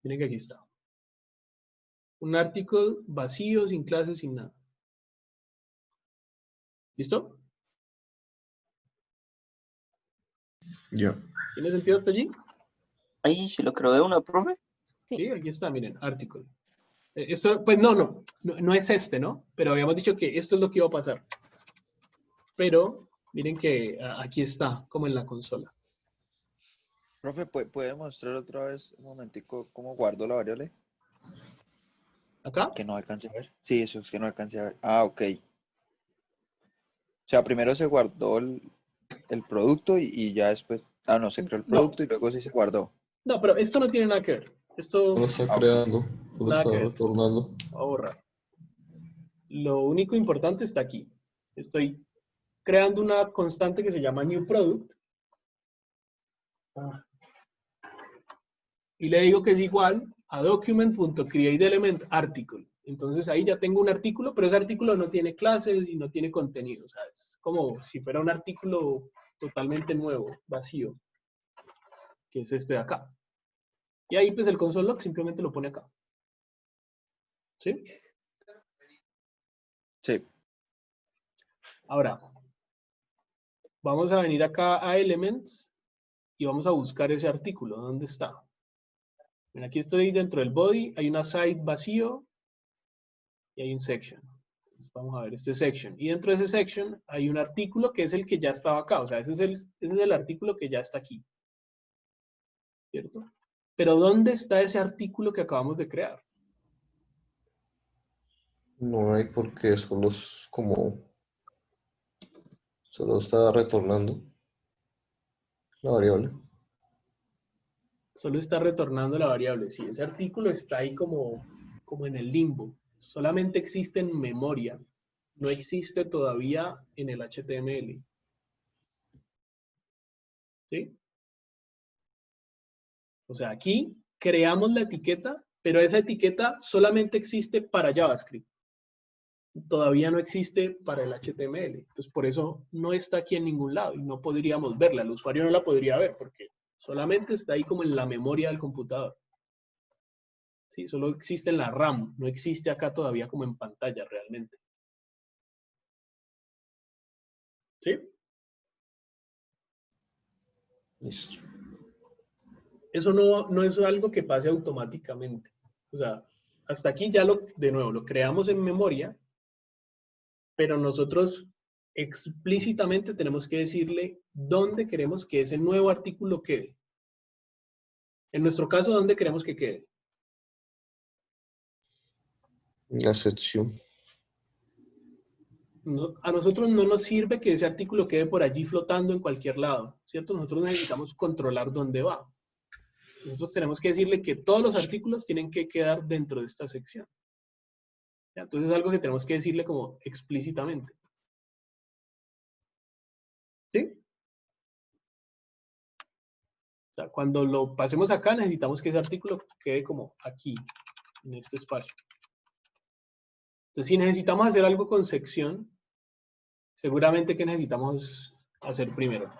Miren que aquí está. Un article vacío, sin clases, sin nada. ¿Listo? Ya. ¿Tiene sentido hasta allí? Ahí se lo creo de una, profe. Sí, aquí está, miren, article. Esto, pues no es este, ¿no? Pero habíamos dicho que esto es lo que iba a pasar. Pero miren que aquí está, como en la consola. Profe, ¿puede mostrar otra vez un momentico cómo guardo la variable? ¿Acá? Que no alcance a ver. Sí, eso es que no alcance a ver. Ah, ok. O sea, primero se guardó el producto y ya después... Ah, no, se creó el producto y luego sí se guardó. No, pero esto no tiene nada que ver. Esto No lo está creando, solo nada que está ver. retornando. Voy a borrar. Lo único importante está aquí. Estoy creando una constante que se llama new product. Y le digo que es igual a document.createElementArticle. Entonces ahí ya tengo un artículo, pero ese artículo no tiene clases y no tiene contenido. O sea, es como si fuera un artículo totalmente nuevo, vacío, que es este de acá. Y ahí pues el console log simplemente lo pone acá. ¿Sí? Sí. Ahora, vamos a venir acá a Elements y vamos a buscar ese artículo. ¿Dónde está? Bueno, aquí estoy dentro del body, hay una site vacío y hay un section. Entonces, vamos a ver este section. Y dentro de ese section hay un artículo que es el que ya estaba acá. O sea, ese es el artículo que ya está aquí. ¿Cierto? Pero ¿dónde está ese artículo que acabamos de crear? No hay porque solo es como, solo está retornando la variable. Solo está retornando la variable. Sí, ese artículo está ahí como en el limbo. Solamente existe en memoria. No existe todavía en el HTML. ¿Sí? O sea, aquí creamos la etiqueta, pero esa etiqueta solamente existe para JavaScript. Todavía no existe para el HTML. Entonces, por eso no está aquí en ningún lado y no podríamos verla. El usuario no la podría ver porque solamente está ahí como en la memoria del computador. Sí, solo existe en la RAM, no existe acá todavía como en pantalla realmente. ¿Sí? Listo. Eso no es algo que pase automáticamente. O sea, hasta aquí ya de nuevo, lo creamos en memoria, pero nosotros explícitamente tenemos que decirle dónde queremos que ese nuevo artículo quede. En nuestro caso, ¿dónde queremos que quede? La sección. A nosotros no nos sirve que ese artículo quede por allí flotando en cualquier lado, ¿cierto? Nosotros necesitamos controlar dónde va. Nosotros tenemos que decirle que todos los artículos tienen que quedar dentro de esta sección. ¿Ya? Entonces es algo que tenemos que decirle como explícitamente. ¿Sí? O sea, cuando lo pasemos acá, necesitamos que ese artículo quede como aquí, en este espacio. Entonces, si necesitamos hacer algo con sección, seguramente que necesitamos hacer primero.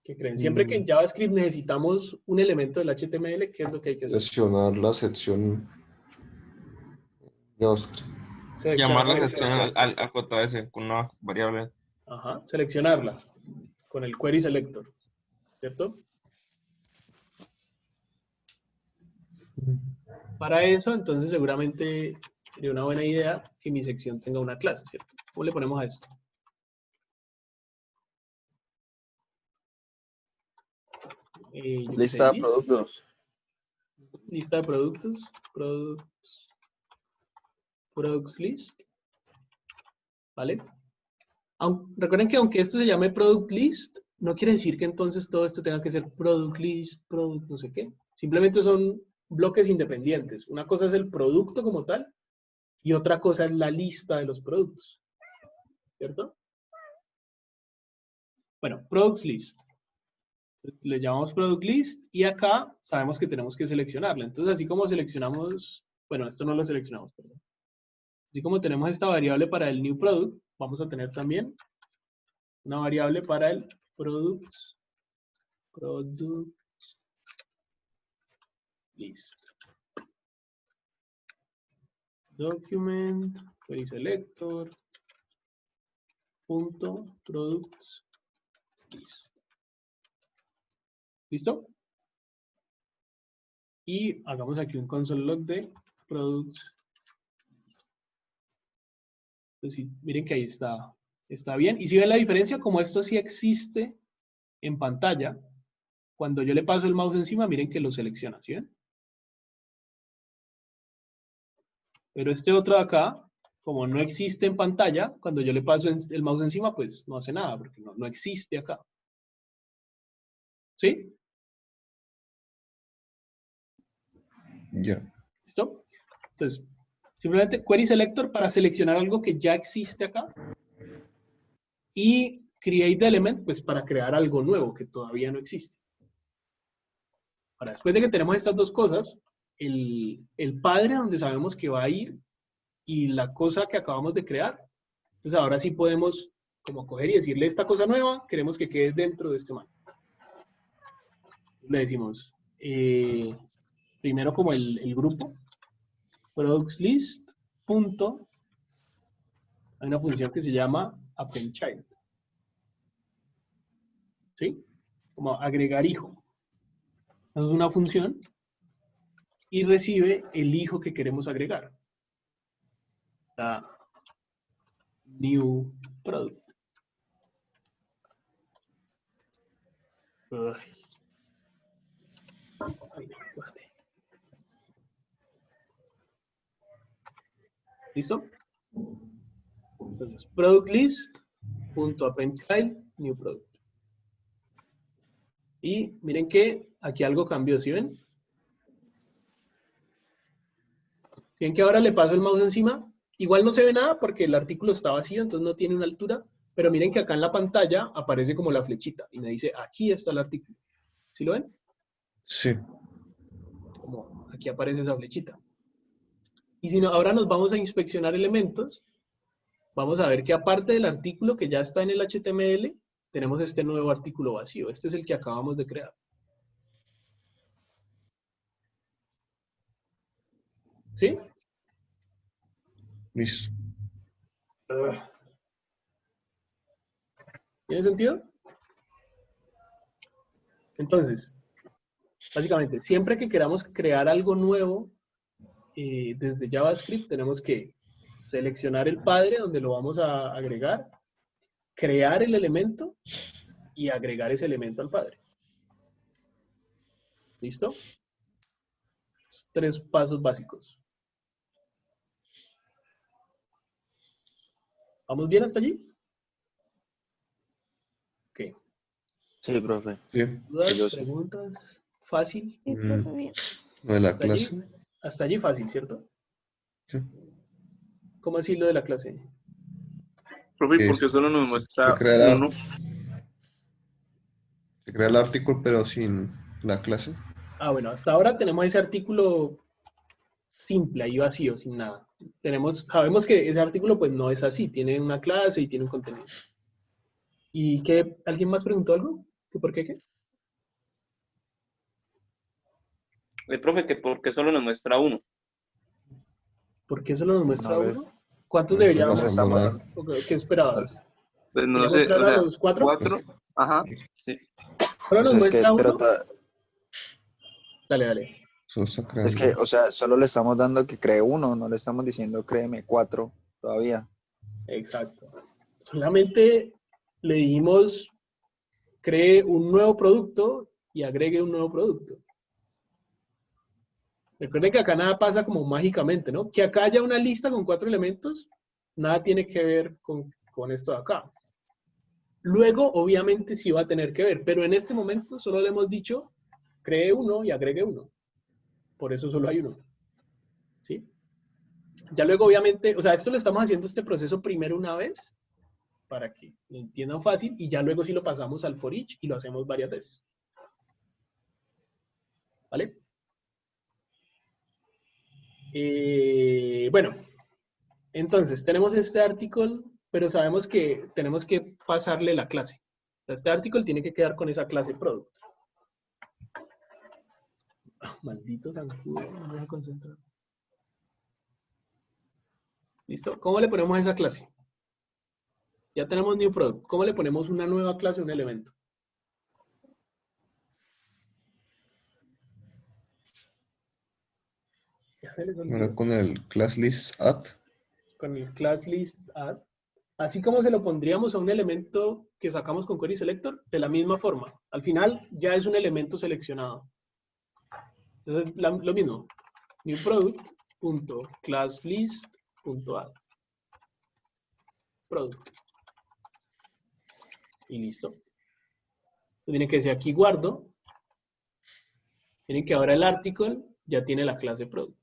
¿Qué creen? Siempre que en JavaScript necesitamos un elemento del HTML, ¿qué es lo que hay que hacer? Seleccionar la sección JavaScript. Llamar la Seleccionar sección al JS con una variable. Ajá, seleccionarla con el query selector, ¿cierto? Para eso, entonces, seguramente sería una buena idea que mi sección tenga una clase, ¿cierto? ¿Cómo le ponemos a esto? Lista de productos. Lista de productos. Products list. ¿Vale? Recuerden que aunque esto se llame product list, no quiere decir que entonces todo esto tenga que ser product list, product no sé qué. Simplemente son bloques independientes. Una cosa es el producto como tal y otra cosa es la lista de los productos. ¿Cierto? Bueno, products list. Entonces, le llamamos product list y acá sabemos que tenemos que seleccionarla. Entonces, así como seleccionamos, bueno, esto no lo seleccionamos, perdón. Así como tenemos esta variable para el new product, vamos a tener también una variable para el products list. Document, query selector, punto, products list. ¿Listo? Y hagamos aquí un console log de products. Entonces, sí, miren que ahí está bien. Y si ven la diferencia, como esto sí existe en pantalla, cuando yo le paso el mouse encima, miren que lo selecciona, ¿sí ven? Pero este otro de acá, como no existe en pantalla, cuando yo le paso el mouse encima, pues no hace nada, porque no existe acá. ¿Sí? Ya. ¿Listo? Entonces, simplemente query selector para seleccionar algo que ya existe acá. Y create element, pues para crear algo nuevo que todavía no existe. Ahora, después de que tenemos estas dos cosas, el padre donde sabemos que va a ir y la cosa que acabamos de crear, entonces ahora sí podemos como coger y decirle esta cosa nueva, queremos que quede dentro de este man. Le decimos, primero como el grupo, products list, punto, hay una función que se llama append child. ¿Sí? Como agregar hijo. Es una función y recibe el hijo que queremos agregar. La new product. Ay, espérate. ¿Listo? Entonces, product list, punto append child, new product. Y miren que aquí algo cambió, ¿sí ven? ¿Sí ven que ahora le paso el mouse encima? Igual no se ve nada porque el artículo está vacío, entonces no tiene una altura, pero miren que acá en la pantalla aparece como la flechita y me dice, aquí está el artículo. ¿Sí lo ven? Sí. Como aquí aparece esa flechita. Y si no, ahora nos vamos a inspeccionar elementos, vamos a ver que aparte del artículo que ya está en el HTML, tenemos este nuevo artículo vacío. Este es el que acabamos de crear. ¿Sí? Listo. ¿Tiene sentido? Entonces, básicamente, siempre que queramos crear algo nuevo desde JavaScript, tenemos que seleccionar el padre donde lo vamos a agregar, crear el elemento y agregar ese elemento al padre. ¿Listo? 3 pasos básicos. ¿Vamos bien hasta allí? Ok. Sí, profe. Sí. ¿Dudas, preguntas? ¿Fácil? Sí, profe, bien. Lo de la Hasta allí, clase. hasta allí fácil, ¿cierto? Sí. ¿Cómo así lo de la clase? Profe, ¿y Es- por qué solo nos Se muestra crea, uno? se crea el artículo, pero sin la clase. Ah, bueno, hasta ahora tenemos ese artículo simple, ahí vacío, sin nada. Sabemos que ese artículo pues no es así, tiene una clase y tiene un contenido. ¿Y qué? ¿Alguien más preguntó algo? ¿Que por qué qué? El profe, que por qué solo nos muestra uno. ¿Por qué solo nos muestra No les, uno? ¿Cuántos No está deberíamos? no le pasando estamos nada. dando. ¿O qué esperabas? Pues no ¿Quería sé, mostrar o a sea, los 4? cuatro. Ajá, sí. ¿Solo Pues nos es que, muestra pero uno? Dale, dale. Solo está es creando. que, o sea, solo le estamos dando que cree uno, no le estamos diciendo créeme 4 todavía. Exacto. Solamente le dijimos, cree un nuevo producto y agregue un nuevo producto. Recuerden que acá nada pasa como mágicamente, ¿no? Que acá haya una lista con 4 elementos, nada tiene que ver con esto de acá. Luego, obviamente, sí va a tener que ver, pero en este momento solo le hemos dicho, cree uno y agregue uno. Por eso solo hay uno. ¿Sí? Ya luego, obviamente, o sea, esto lo estamos haciendo este proceso primero una vez, para que lo entiendan fácil, y ya luego sí lo pasamos al for each y lo hacemos varias veces. ¿Vale? Bueno, entonces tenemos este artículo, pero sabemos que tenemos que pasarle la clase. Este artículo tiene que quedar con esa clase product. Maldito zancudo, no me voy a concentrar. ¿Listo? ¿Cómo le ponemos a esa clase? Ya tenemos new product. ¿Cómo le ponemos una nueva clase a un elemento? Ya se les olvidó. Ahora con el class list add. Con el class list add. Así como se lo pondríamos a un elemento que sacamos con query selector, de la misma forma. Al final ya es un elemento seleccionado. Entonces, lo mismo. New product.classlist.add. Product. Y listo. Miren que si aquí guardo, miren que ahora el article ya tiene la clase product.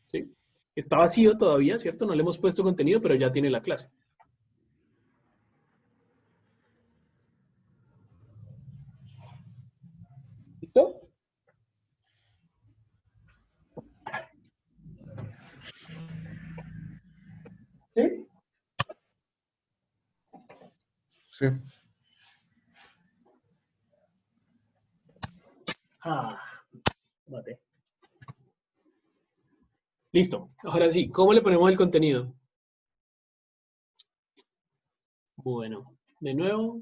¿Sí? Está vacío todavía, ¿cierto? No le hemos puesto contenido, pero ya tiene la clase. ¿Listo? ¿Sí? Sí. Mate. Listo. Ahora sí, ¿cómo le ponemos el contenido? Bueno, de nuevo,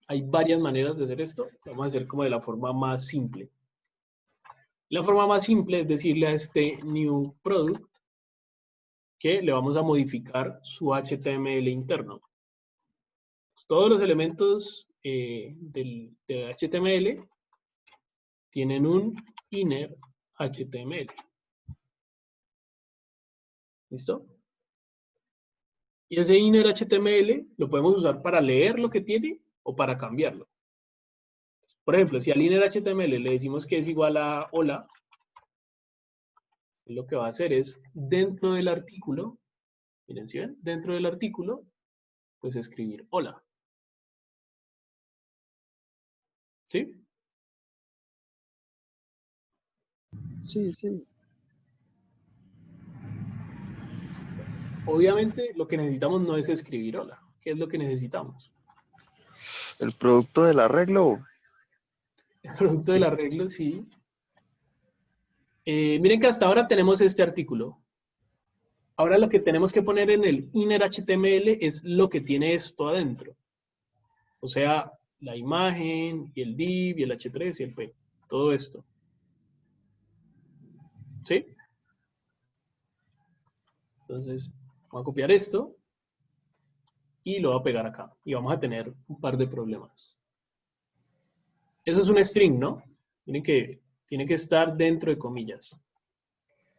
hay varias maneras de hacer esto. Vamos a hacer como de la forma más simple. La forma más simple es decirle a este new product que le vamos a modificar su HTML interno. Todos los elementos de HTML tienen un inner HTML. ¿Listo? Y ese inner HTML lo podemos usar para leer lo que tiene o para cambiarlo. Por ejemplo, si al inner HTML le decimos que es igual a hola, lo que va a hacer es dentro del artículo, miren, ¿sí ven? Dentro del artículo, pues escribir hola. ¿Sí? Sí, sí. Obviamente lo que necesitamos no es escribir hola. ¿Qué es lo que necesitamos? El producto del arreglo. El producto del arreglo, sí. Miren que hasta ahora tenemos este artículo. Ahora lo que tenemos que poner en el inner HTML es lo que tiene esto adentro. O sea, la imagen, y el div, y el h3, y el p. Todo esto. ¿Sí? Entonces, vamos a copiar esto y lo voy a pegar acá. Y vamos a tener un par de problemas. Eso es un string, ¿no? Miren que tiene que estar dentro de comillas.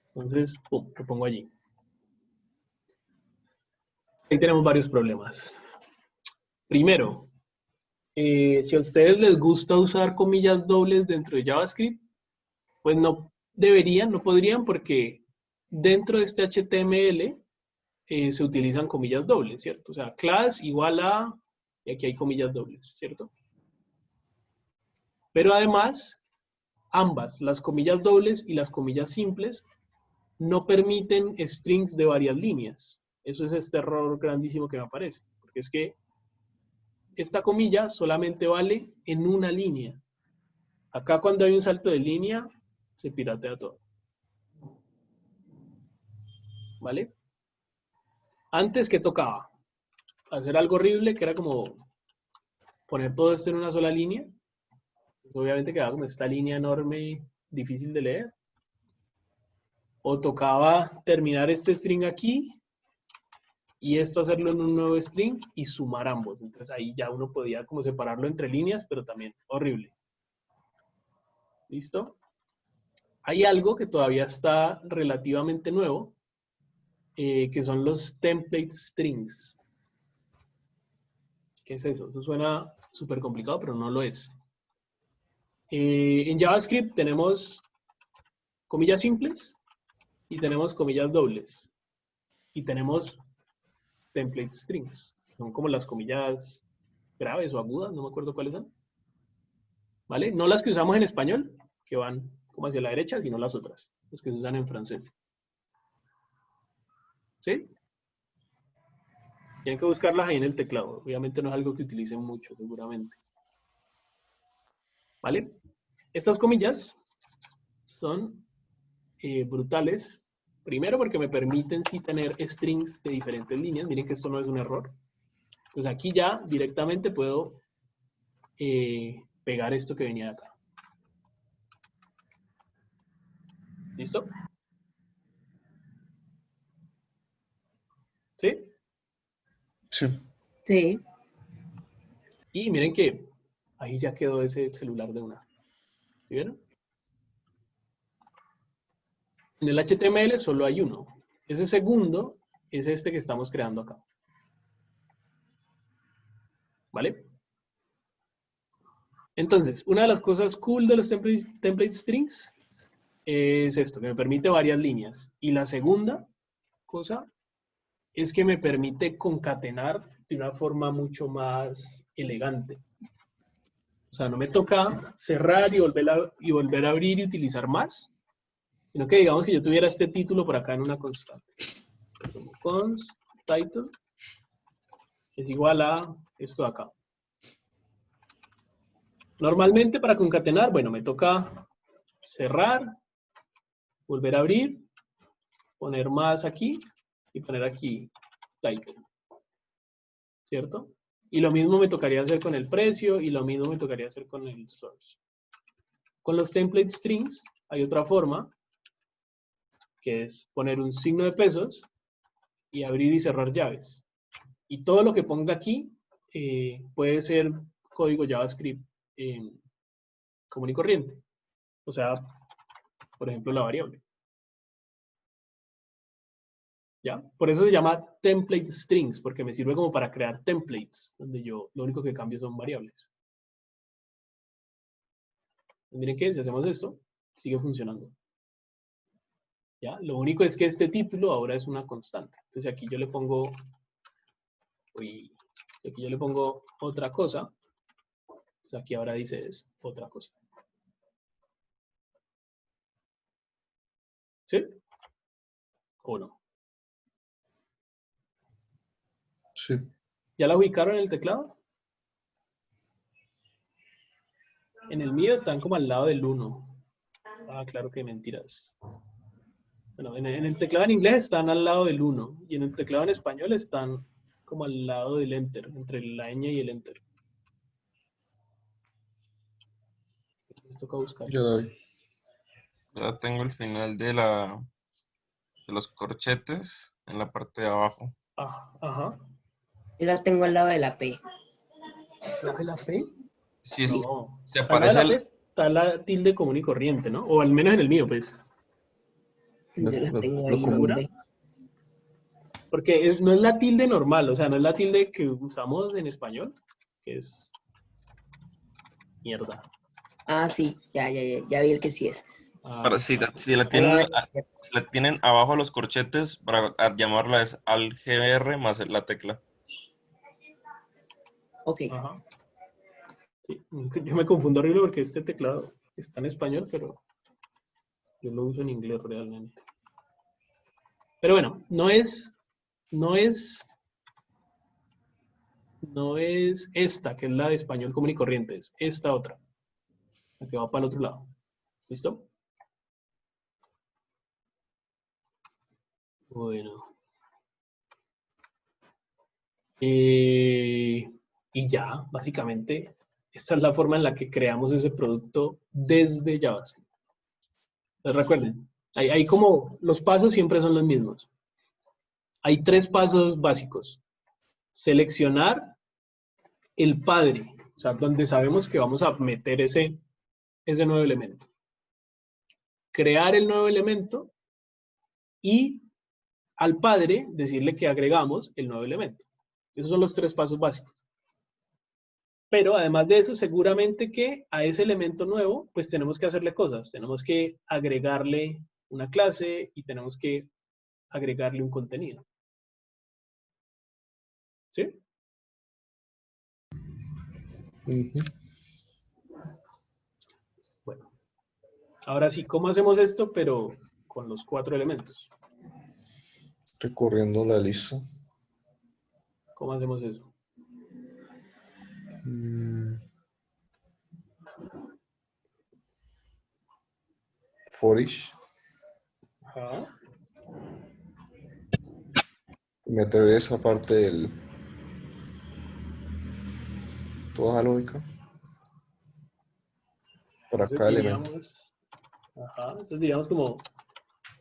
Entonces, pum, lo pongo allí. Ahí tenemos varios problemas. Primero, si a ustedes les gusta usar comillas dobles dentro de JavaScript, pues no deberían, no podrían, porque dentro de este HTML se utilizan comillas dobles, ¿cierto? O sea, class igual a, y aquí hay comillas dobles, ¿cierto? Pero además, ambas, las comillas dobles y las comillas simples, no permiten strings de varias líneas. Eso es este error grandísimo que me aparece, porque es que esta comilla solamente vale en una línea. Acá cuando hay un salto de línea, se piratea todo. ¿Vale? Antes, ¿qué tocaba? Hacer algo horrible, que era como poner todo esto en una sola línea. Pues obviamente quedaba como esta línea enorme, difícil de leer. O tocaba terminar este string aquí, y esto hacerlo en un nuevo string y sumar ambos. Entonces ahí ya uno podía como separarlo entre líneas, pero también horrible. ¿Listo? Hay algo que todavía está relativamente nuevo, que son los template strings. ¿Qué es eso? Eso suena súper complicado, pero no lo es. En JavaScript tenemos comillas simples y tenemos comillas dobles. Y tenemos template strings. Son como las comillas graves o agudas, no me acuerdo cuáles son. ¿Vale? No las que usamos en español, que van como hacia la derecha, sino las otras, las que se usan en francés. ¿Sí? Tienen que buscarlas ahí en el teclado. Obviamente no es algo que utilicen mucho, seguramente. ¿Vale? Estas comillas son brutales. Primero porque me permiten sí tener strings de diferentes líneas. Miren que esto no es un error. Entonces aquí ya directamente puedo pegar esto que venía de acá. ¿Listo? ¿Sí? Sí. Sí. Y miren que ahí ya quedó ese celular de una. ¿Sí vieron? En el HTML solo hay uno. Ese segundo es este que estamos creando acá. ¿Vale? Entonces, una de las cosas cool de los template strings es esto, que me permite varias líneas. Y la segunda cosa es que me permite concatenar de una forma mucho más elegante. O sea, no me toca cerrar y volver a abrir y utilizar más, sino que digamos que yo tuviera este título por acá en una constante. Como const title es igual a esto de acá. Normalmente para concatenar, bueno, me toca cerrar, volver a abrir, poner más aquí y poner aquí title. ¿Cierto? Y lo mismo me tocaría hacer con el precio y lo mismo me tocaría hacer con el source. Con los template strings hay otra forma, que es poner un signo de pesos y abrir y cerrar llaves. Y todo lo que ponga aquí puede ser código JavaScript común y corriente. O sea, por ejemplo, la variable. ¿Ya? Por eso se llama template strings, porque me sirve como para crear templates, donde yo lo único que cambio son variables. Miren que si hacemos esto, sigue funcionando. ¿Ya? Lo único es que este título ahora es una constante. Entonces aquí yo le pongo, aquí yo le pongo otra cosa. Entonces aquí ahora dice es otra cosa. ¿Sí? ¿O no? Sí. ¿Ya la ubicaron en el teclado? En el mío están como al lado del 1. Ah, claro que mentiras. Bueno, en el teclado en inglés están al lado del 1 y en el teclado en español están como al lado del enter, entre la ñ y el enter. Les toca buscar. Ya la vi. Ya tengo el final de los corchetes en la parte de abajo. Ah, ajá. Yo la tengo al lado de la P. ¿La de la P? Sí, No. se Al lado de aparece la P está la tilde común y corriente, ¿no? O al menos en el mío, pues. Yo la tengo Lo ahí, no común. sé. Porque no es la tilde normal, o sea, no es la tilde que usamos en español, que es mierda. Ah, sí, ya vi el que sí es. Ahora, si la Ah, tienen abajo los corchetes, para llamarla es AltGr más la tecla. ok. Ajá. Sí, yo me confundo horrible porque este teclado está en español, pero yo lo uso en inglés realmente. Pero bueno, no es esta, que es la de español común y corriente, es esta otra, la que va para el otro lado. ¿Listo? Bueno. Y ya, básicamente, esta es la forma en la que creamos ese producto desde JavaScript. Entonces, recuerden, hay como, los pasos siempre son los mismos. Hay 3 pasos básicos. Seleccionar el padre, o sea, donde sabemos que vamos a meter ese nuevo elemento. Crear el nuevo elemento y al padre decirle que agregamos el nuevo elemento. Esos son los 3 pasos básicos. Pero además de eso, seguramente que a ese elemento nuevo, pues tenemos que hacerle cosas. Tenemos que agregarle una clase y tenemos que agregarle un contenido. ¿Sí? Ujú. Bueno. Ahora sí, ¿cómo hacemos esto? Pero con los 4 elementos. Recorriendo la lista. ¿Cómo hacemos eso? For each. Ajá. Meter esa parte del... toda la lógica. Para Entonces cada elemento. ajá, entonces diríamos como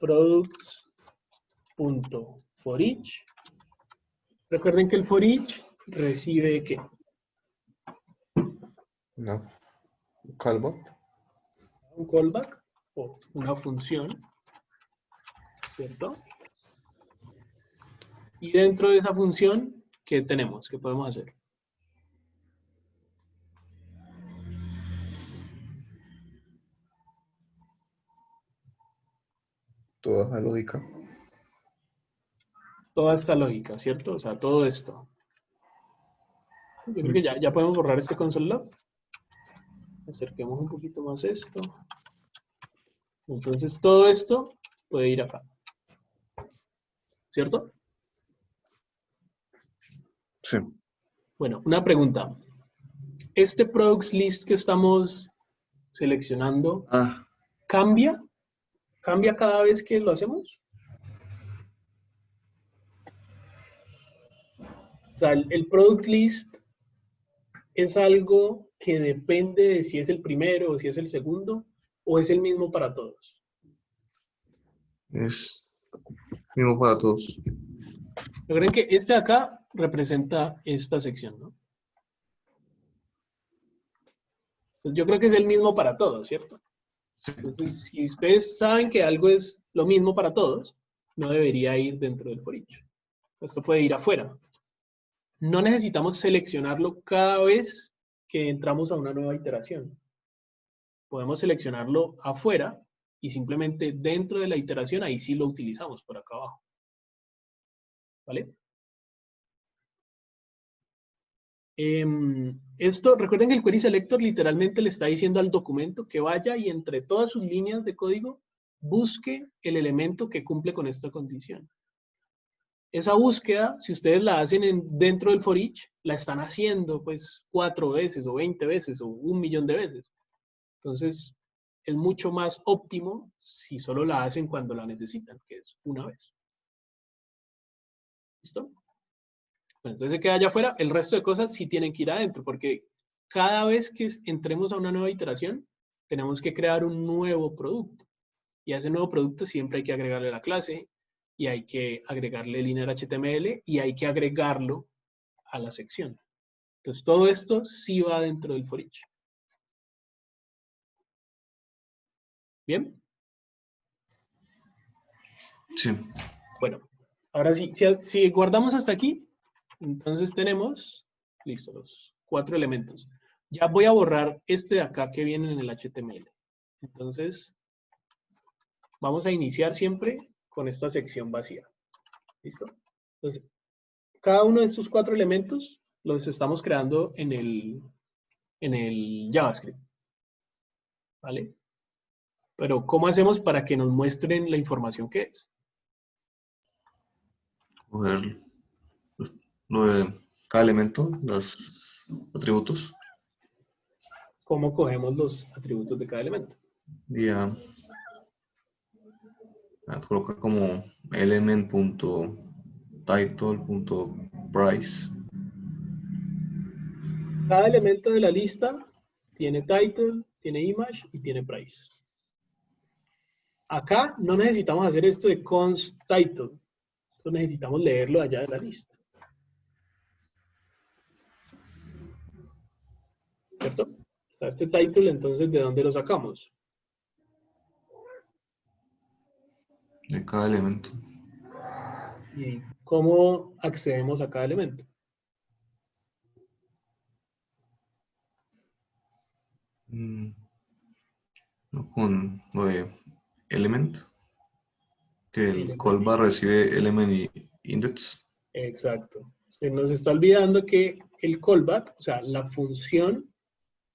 products.forEach. Recuerden que el for each recibe ¿qué? Una callback. Un callback o una función, ¿cierto? Y dentro de esa función, ¿qué tenemos? ¿Qué podemos hacer? Toda la lógica. Toda esta lógica, ¿cierto? O sea, todo esto. Yo creo que ya podemos borrar este console log. Acerquemos un poquito más esto. Entonces todo esto puede ir acá. ¿Cierto? Sí. Bueno, una pregunta. ¿Este products list que estamos seleccionando cambia? ¿Cambia cada vez que lo hacemos? O sea, el product list es algo que depende de si es el primero o si es el segundo, o es el mismo para todos. Es mismo para todos. Recuerden que este de acá representa esta sección, ¿no? Pues yo creo que es el mismo para todos, ¿cierto? Sí. Entonces, si ustedes saben que algo es lo mismo para todos, no debería ir dentro del for each. Esto puede ir afuera. No necesitamos seleccionarlo cada vez que entramos a una nueva iteración. Podemos seleccionarlo afuera y simplemente dentro de la iteración ahí sí lo utilizamos por acá abajo. ¿Vale? Esto, recuerden que el query selector literalmente le está diciendo al documento que vaya y entre todas sus líneas de código busque el elemento que cumple con esta condición. Esa búsqueda, si ustedes la hacen dentro del for each, la están haciendo pues 4 veces o 20 veces o 1.000.000 de veces. Entonces, es mucho más óptimo si solo la hacen cuando la necesitan, que es una vez. ¿Listo? Bueno, entonces se queda allá afuera. El resto de cosas sí tienen que ir adentro, porque cada vez que entremos a una nueva iteración, tenemos que crear un nuevo producto. Y a ese nuevo producto siempre hay que agregarle la clase, y hay que agregarle el inner HTML, y hay que agregarlo a la sección. Entonces, todo esto sí va dentro del for each. ¿Bien? Sí. Bueno, ahora sí, si guardamos hasta aquí, entonces tenemos, listo, los 4 elementos. Ya voy a borrar este de acá que viene en el HTML. Entonces, vamos a iniciar siempre con esta sección vacía. ¿Listo? Entonces, cada uno de estos 4 elementos los estamos creando en el JavaScript. ¿Vale? Pero, ¿cómo hacemos para que nos muestren la información que es? Coger lo de cada elemento, los atributos. ¿Cómo cogemos los atributos de cada elemento? Y ya colocar como element.title.price. Cada elemento de la lista tiene title, tiene image y tiene price. Acá no necesitamos hacer esto de const title. Esto necesitamos leerlo allá de la lista. ¿Cierto? Está este title, entonces, ¿de dónde lo sacamos? De cada elemento. ¿Y cómo accedemos a cada elemento? No, con lo de element, que el Element. callback recibe element y index. Exacto. Se nos está olvidando que el callback, o sea, la función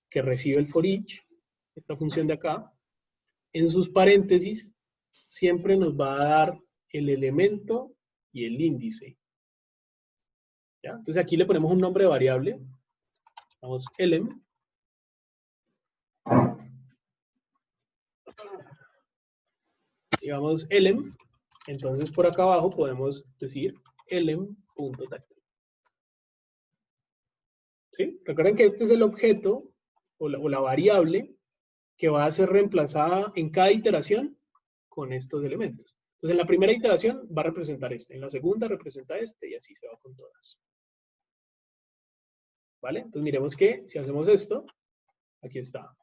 que recibe el for each, esta función de acá, en sus paréntesis, siempre nos va a dar el elemento y el índice. ¿Ya? Entonces aquí le ponemos un nombre de variable. Vamos, elem. Digamos elem. Entonces por acá abajo podemos decir elem.title. ¿Sí? Recuerden que este es el objeto o la variable que va a ser reemplazada en cada iteración con estos elementos. Entonces en la primera iteración va a representar este, en la segunda representa este y así se va con todas. ¿Vale? Entonces miremos que si hacemos esto, aquí está.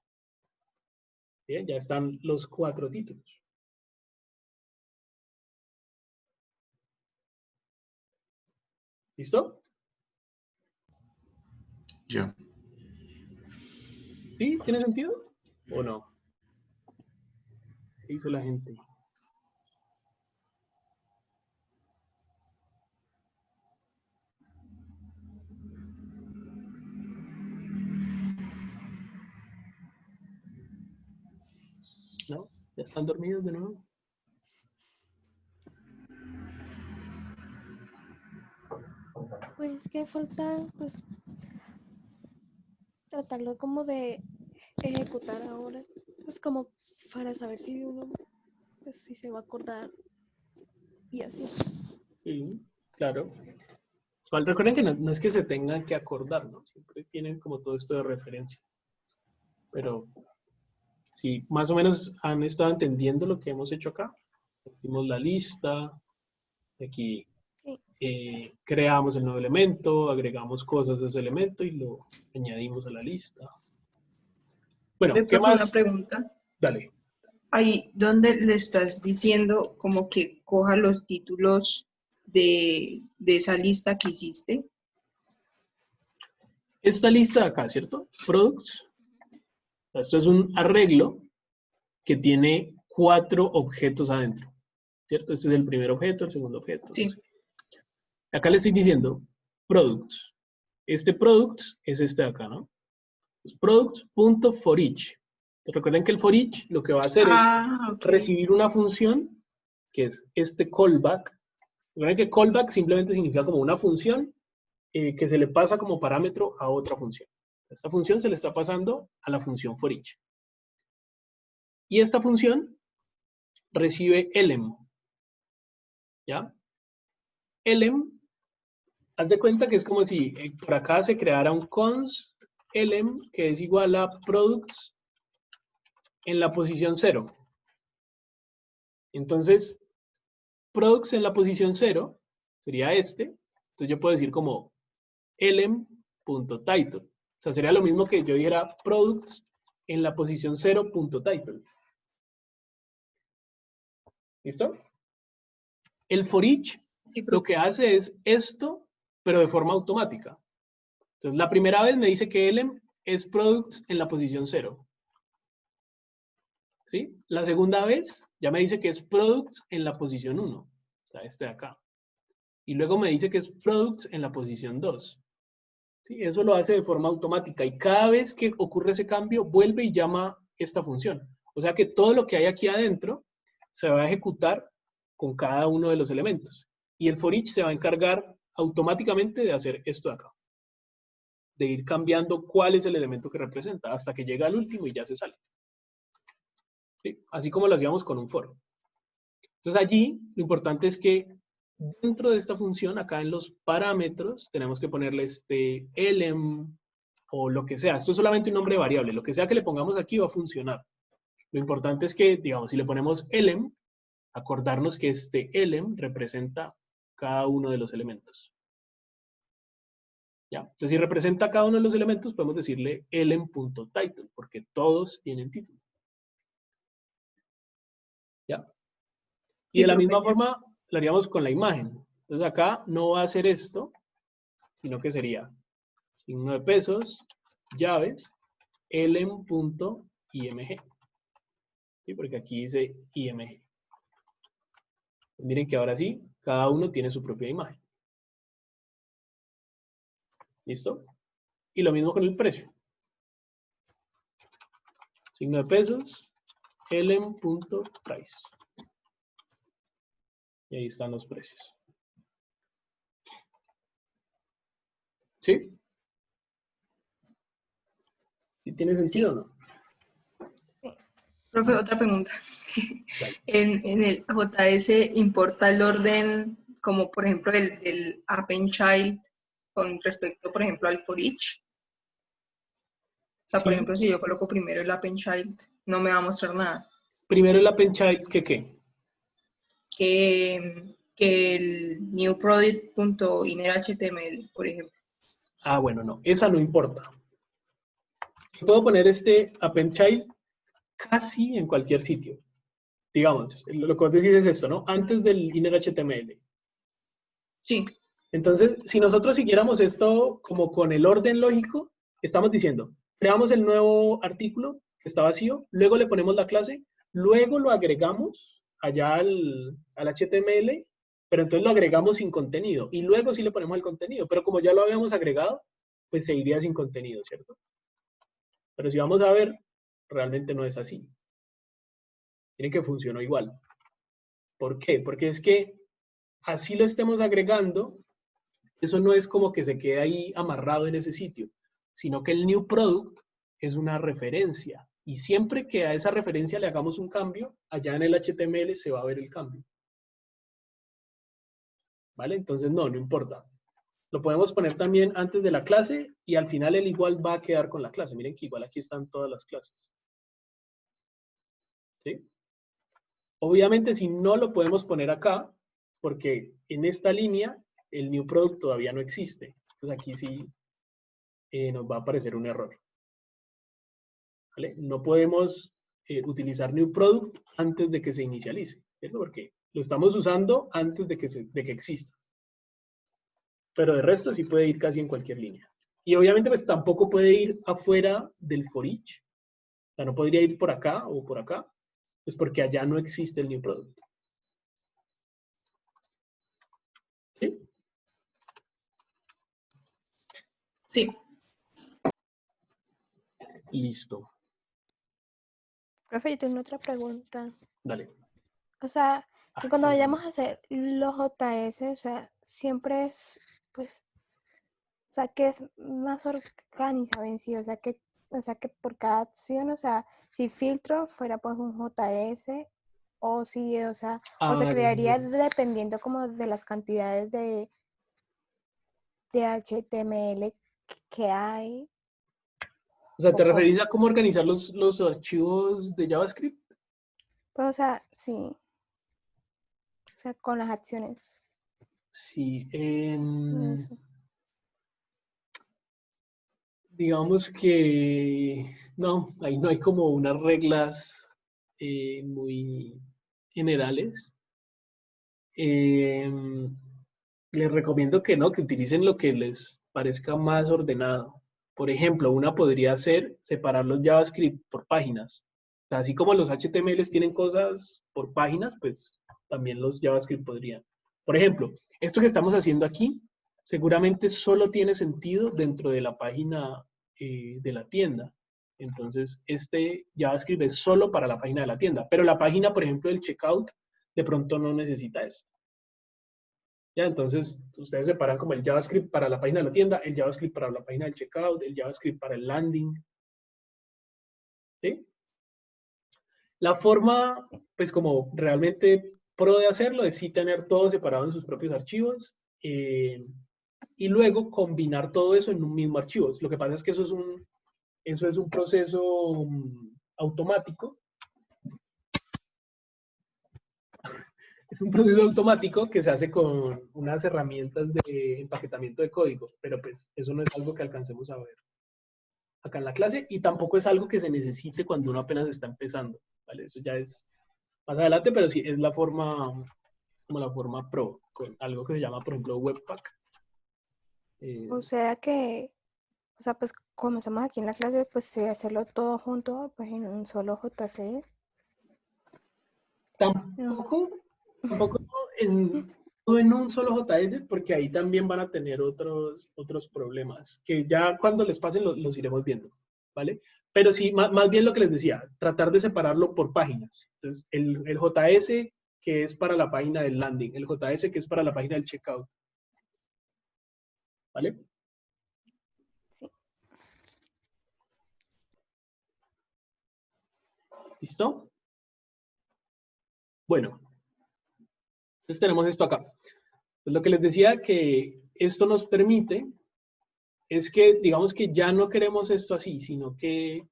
Bien, ya están los 4 títulos. ¿Listo? Ya. ¿Sí? ¿Tiene sentido? ¿O no? ¿Qué hizo la gente? ¿No? ¿Ya están dormidos de nuevo? Pues que falta, pues, tratarlo como de ejecutar ahora, pues como para saber si uno, pues si se va a acordar y así. Sí, claro. Igual recuerden que no es que se tengan que acordar, ¿no? Siempre tienen como todo esto de referencia. Pero sí, más o menos han estado entendiendo lo que hemos hecho acá. Hicimos la lista, aquí creamos el nuevo elemento, agregamos cosas a ese elemento y lo añadimos a la lista. Bueno, ¿qué profe, una más? pregunta. Dale. Ahí donde le estás diciendo como que coja los títulos de esa lista que hiciste. Esta lista de acá, ¿cierto? Products. Esto es un arreglo que tiene 4 objetos adentro, ¿cierto? Este es el primer objeto, el segundo objeto. Sí. Acá le estoy diciendo products. Este products es este de acá, ¿no? Pues products.forEach. Recuerden que el forEach lo que va a hacer es recibir una función que es este callback. Recuerden que callback simplemente significa como una función que se le pasa como parámetro a otra función. Esta función se le está pasando a la función forEach. Y esta función recibe elem. ¿Ya? Elem, haz de cuenta que es como si por acá se creara un const elem que es igual a products en la posición 0. Entonces, products en la posición 0 sería este. Entonces yo puedo decir como elem.title. O sea, sería lo mismo que yo dijera products en la posición 0.title. ¿Listo? El forEach lo que hace es esto, pero de forma automática. Entonces, la primera vez me dice que elem es products en la posición 0. ¿Sí? La segunda vez ya me dice que es products en la posición 1. O sea, este de acá. Y luego me dice que es products en la posición 2. ¿Sí? Eso lo hace de forma automática. Y cada vez que ocurre ese cambio, vuelve y llama esta función. O sea que todo lo que hay aquí adentro se va a ejecutar con cada uno de los elementos. Y el forEach se va a encargar automáticamente de hacer esto de acá. De ir cambiando cuál es el elemento que representa hasta que llega al último y ya se sale. ¿Sí? Así como lo hacíamos con un for. Entonces allí lo importante es que dentro de esta función, acá en los parámetros, tenemos que ponerle este elem o lo que sea. Esto es solamente un nombre de variable. Lo que sea que le pongamos aquí va a funcionar. Lo importante es que, digamos, si le ponemos elem, acordarnos que este elem representa cada uno de los elementos. ¿Ya? Entonces, si representa cada uno de los elementos, podemos decirle elem.title, porque todos tienen título. ¿Ya? Y de la misma forma, lo haríamos con la imagen. Entonces, acá no va a ser esto, sino que sería signo de pesos, llaves, elem.img. ¿Sí? Porque aquí dice img. Miren que ahora sí, cada uno tiene su propia imagen. ¿Listo? Y lo mismo con el precio. Signo de pesos, elem.price. Y ahí están los precios. ¿Sí? ¿Sí tiene sentido o no? Profe, otra pregunta. En el JS importa el orden, como por ejemplo el append-child con respecto, por ejemplo, al forEach. O sea, por ejemplo, si yo coloco primero el append-child, no me va a mostrar nada. Primero el append-child, ¿que qué? Que el newProduct.innerHTML, por ejemplo. Ah, bueno, no. Esa no importa. Puedo poner este append-child casi en cualquier sitio. Digamos, lo que vos decís es esto, ¿no? Antes del innerHTML. Sí. Entonces, si nosotros siguiéramos esto como con el orden lógico, estamos diciendo, creamos el nuevo artículo que está vacío, luego le ponemos la clase, luego lo agregamos allá al HTML, pero entonces lo agregamos sin contenido, y luego sí le ponemos el contenido, pero como ya lo habíamos agregado, pues se iría sin contenido, ¿cierto? Pero si vamos a ver, realmente no es así. Miren que funcionó igual. ¿Por qué? Porque es que así lo estemos agregando, eso no es como que se quede ahí amarrado en ese sitio, sino que el new product es una referencia. Y siempre que a esa referencia le hagamos un cambio, allá en el HTML se va a ver el cambio. ¿Vale? Entonces no importa. Lo podemos poner también antes de la clase y al final el igual va a quedar con la clase. Miren que igual aquí están todas las clases. ¿Sí? Obviamente si no lo podemos poner acá, porque en esta línea el new product todavía no existe. Entonces aquí sí nos va a aparecer un error. ¿Vale? No podemos utilizar new product antes de que se inicialice. ¿Cierto? Porque lo estamos usando antes de que exista. Pero de resto sí puede ir casi en cualquier línea. Y obviamente pues tampoco puede ir afuera del for each. O sea, no podría ir por acá o por acá, pues porque allá no existe el new product. ¿Sí? Sí. Listo. Profe, yo tengo otra pregunta. Dale. O sea, que cuando Sí. vayamos a hacer los JS, o sea, siempre es, pues, o sea, que es más organizado en sí, o sea, que por cada acción, o sea, si filtro fuera pues un JS, o si, o se crearía dependiendo como de las cantidades de HTML que hay. O sea, ¿te referís a cómo organizar los archivos de JavaScript? Pues, o sea, sí. O sea, con las acciones. Sí. Eso. Digamos que no, ahí no hay como unas reglas muy generales. Les recomiendo que no, que utilicen lo que les parezca más ordenado. Por ejemplo, una podría ser separar los JavaScript por páginas. O sea, así como los HTMLs tienen cosas por páginas, pues también los JavaScript podrían. Por ejemplo, esto que estamos haciendo aquí seguramente solo tiene sentido dentro de la página de la tienda. Entonces, este JavaScript es solo para la página de la tienda. Pero la página, por ejemplo, del checkout, de pronto no necesita eso. Ya, entonces, ustedes separan como el JavaScript para la página de la tienda, el JavaScript para la página del checkout, el JavaScript para el landing. ¿Sí? La forma, pues como realmente pro de hacerlo es sí tener todo separado en sus propios archivos y luego combinar todo eso en un mismo archivo. Lo que pasa es que eso es un proceso automático. Es un proceso automático que se hace con unas herramientas de empaquetamiento de código, pero pues eso no es algo que alcancemos a ver acá en la clase y tampoco es algo que se necesite cuando uno apenas está empezando, ¿vale? Eso ya es más adelante, pero sí es la forma, como la forma pro, con algo que se llama, por ejemplo, Webpack. O sea que, o sea, pues como estamos aquí en la clase, pues hacerlo todo junto, pues en un solo JC. Tampoco en un solo JS, porque ahí también van a tener otros problemas, que ya cuando les pasen los iremos viendo, ¿vale? Pero sí, más bien lo que les decía, tratar de separarlo por páginas. Entonces, el JS que es para la página del landing, el JS que es para la página del checkout. ¿Vale? Sí. ¿Listo? Bueno, entonces tenemos esto acá. Pues lo que les decía que esto nos permite es que, digamos que ya no queremos esto así, sino que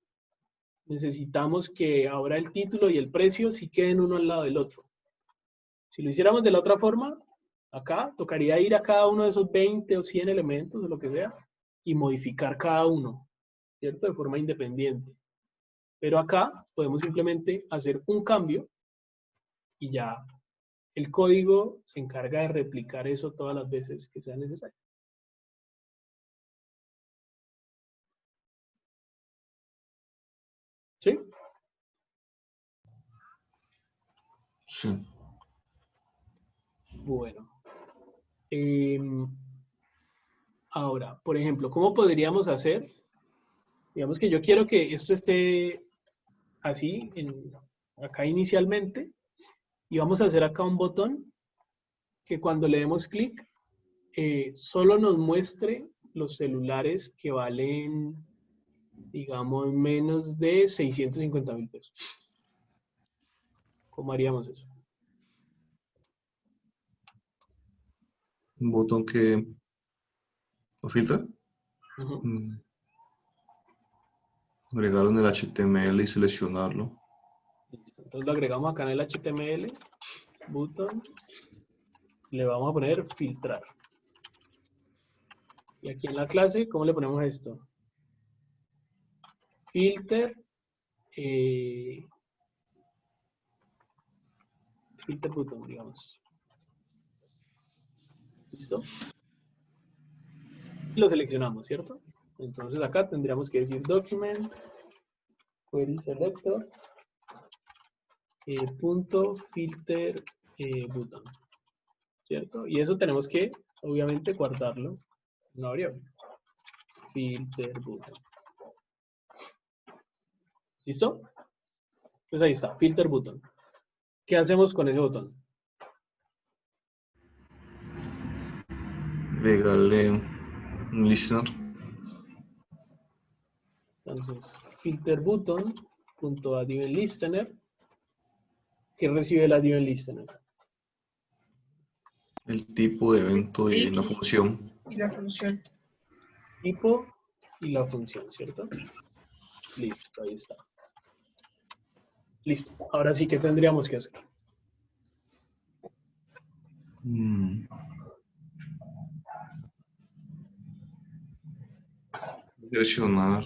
necesitamos que ahora el título y el precio sí queden uno al lado del otro. Si lo hiciéramos de la otra forma, acá tocaría ir a cada uno de esos 20 o 100 elementos o lo que sea y modificar cada uno, ¿cierto? De forma independiente. Pero acá podemos simplemente hacer un cambio y ya el código se encarga de replicar eso todas las veces que sea necesario. ¿Sí? Sí. Bueno. Ahora, por ejemplo, ¿cómo podríamos hacer? Digamos que yo quiero que esto esté así, acá inicialmente y vamos a hacer acá un botón que cuando le demos clic solo nos muestre los celulares que valen, digamos, menos de 650.000 pesos. ¿Cómo haríamos eso? Un botón que lo filtra. Ujú. Agregarlo en el HTML y seleccionarlo. Listo. Entonces lo agregamos acá en el HTML, button, le vamos a poner filtrar. Y aquí en la clase, ¿cómo le ponemos esto? Filter, filter button, digamos. ¿Listo? Y lo seleccionamos, ¿cierto? Entonces acá tendríamos que decir document, query selector, punto filter button, ¿cierto? Y eso tenemos que, obviamente, guardarlo en una variable. Filter button. ¿Listo? Pues ahí está, filter button. ¿Qué hacemos con ese botón? Agregarle un listener. Entonces, filter button punto add event listener. ¿Qué recibe el add event listener? El tipo de evento y la función. Y la función. Tipo y la función, ¿cierto? Listo, ahí está. Listo. Ahora sí, ¿qué tendríamos que hacer? Seleccionar.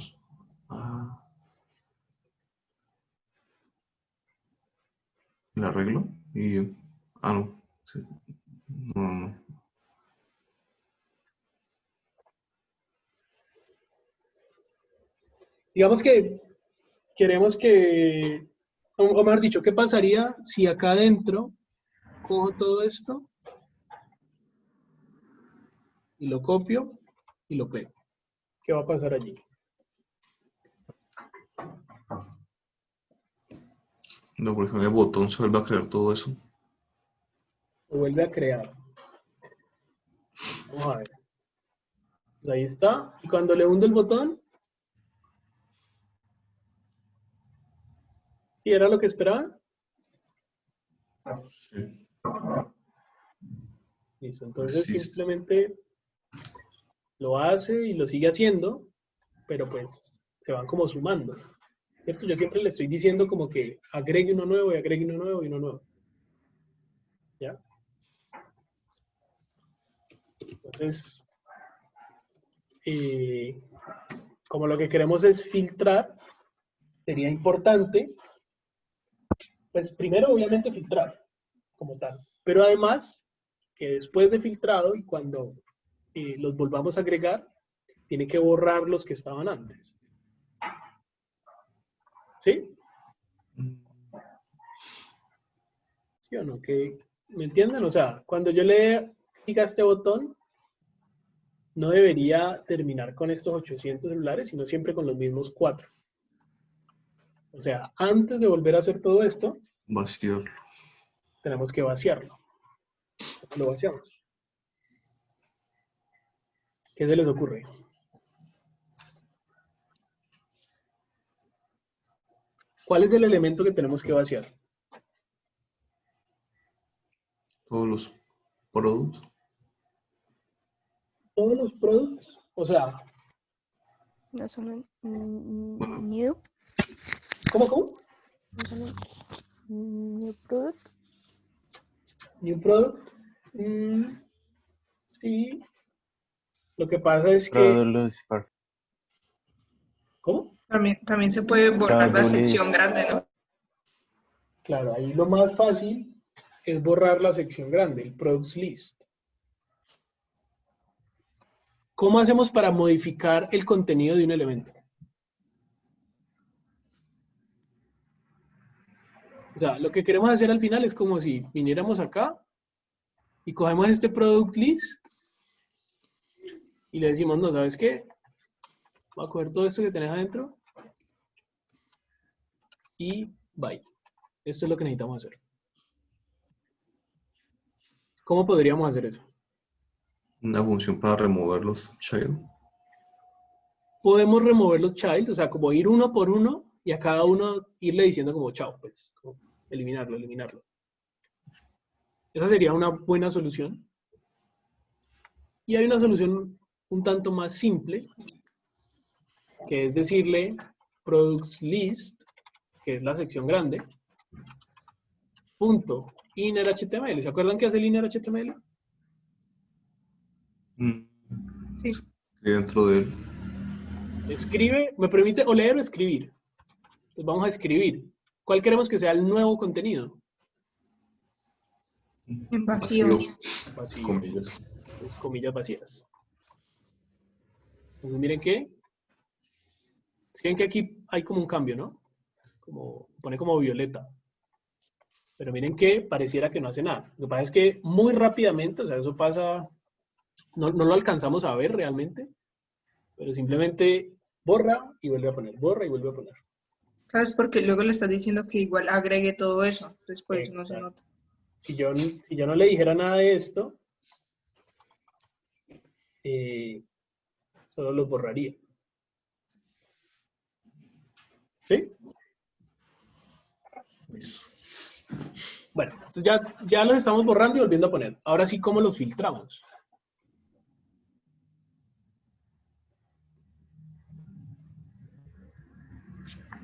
El arreglo y... no. Sí. No. Digamos que queremos que, o mejor dicho, ¿qué pasaría si acá adentro cojo todo esto y lo copio y lo pego? ¿Qué va a pasar allí? No, por ejemplo, el botón se vuelve a crear todo eso. Lo vuelve a crear. Vamos a ver. Pues ahí está. Y cuando le hundo el botón, ¿sí era lo que esperaban? Sí. Listo. Entonces Sí. simplemente lo hace y lo sigue haciendo, pero pues se van como sumando. ¿Cierto? Yo siempre le estoy diciendo como que agregue uno nuevo y agregue uno nuevo y uno nuevo. ¿Ya? Entonces, como lo que queremos es filtrar, sería importante, pues primero obviamente filtrar como tal, pero además que después de filtrado y cuando los volvamos a agregar, tiene que borrar los que estaban antes. ¿Sí? ¿Sí o no? ¿Me entienden? O sea, cuando yo le diga a este botón, no debería terminar con estos 800 celulares, sino siempre con los mismos 4. O sea, antes de volver a hacer todo esto, Vaciarlo. tenemos que vaciarlo. ¿Cómo lo vaciamos? ¿Qué se les ocurre? ¿Cuál es el elemento que tenemos que vaciar? Todos los productos. Todos los productos. O sea, no solo new. ¿Cómo? No solo new product. New product. Sí. Lo que pasa es que... ¿Cómo? También se puede borrar la sección grande, ¿no? Claro, ahí lo más fácil es borrar la sección grande, el products list. ¿Cómo hacemos para modificar el contenido de un elemento? O sea, lo que queremos hacer al final es como si viniéramos acá y cogemos este product list y le decimos, no, ¿sabes qué? Voy a coger todo esto que tenés adentro y bye. Esto es lo que necesitamos hacer. ¿Cómo podríamos hacer eso? Una función para remover los child. Podemos remover los child, o sea, como ir uno por uno y a cada uno irle diciendo como chao, pues, como eliminarlo, eliminarlo. Esa sería una buena solución. Y hay una solución un tanto más simple, que es decirle products list, que es la sección grande, punto inner HTML. ¿Se acuerdan qué hace el inner HTML? Sí. Y dentro de él. Escribe, me permite o leer o escribir. Entonces vamos a escribir. ¿Cuál queremos que sea el nuevo contenido? En vacío. Vacío. Comillas. Es comillas vacías. Entonces miren que, ¿ven que aquí hay como un cambio, ¿no? Como, pone como violeta. Pero miren que pareciera que no hace nada. Lo que pasa es que muy rápidamente, o sea, eso pasa, no lo alcanzamos a ver realmente, pero simplemente borra y vuelve a poner, borra y vuelve a poner. ¿Sabes? Porque luego le estás diciendo que igual agregue todo eso. Entonces por eso no se nota. Si yo no le dijera nada de esto, solo los borraría. ¿Sí? Bueno, ya los estamos borrando y volviendo a poner. Ahora sí, ¿cómo los filtramos?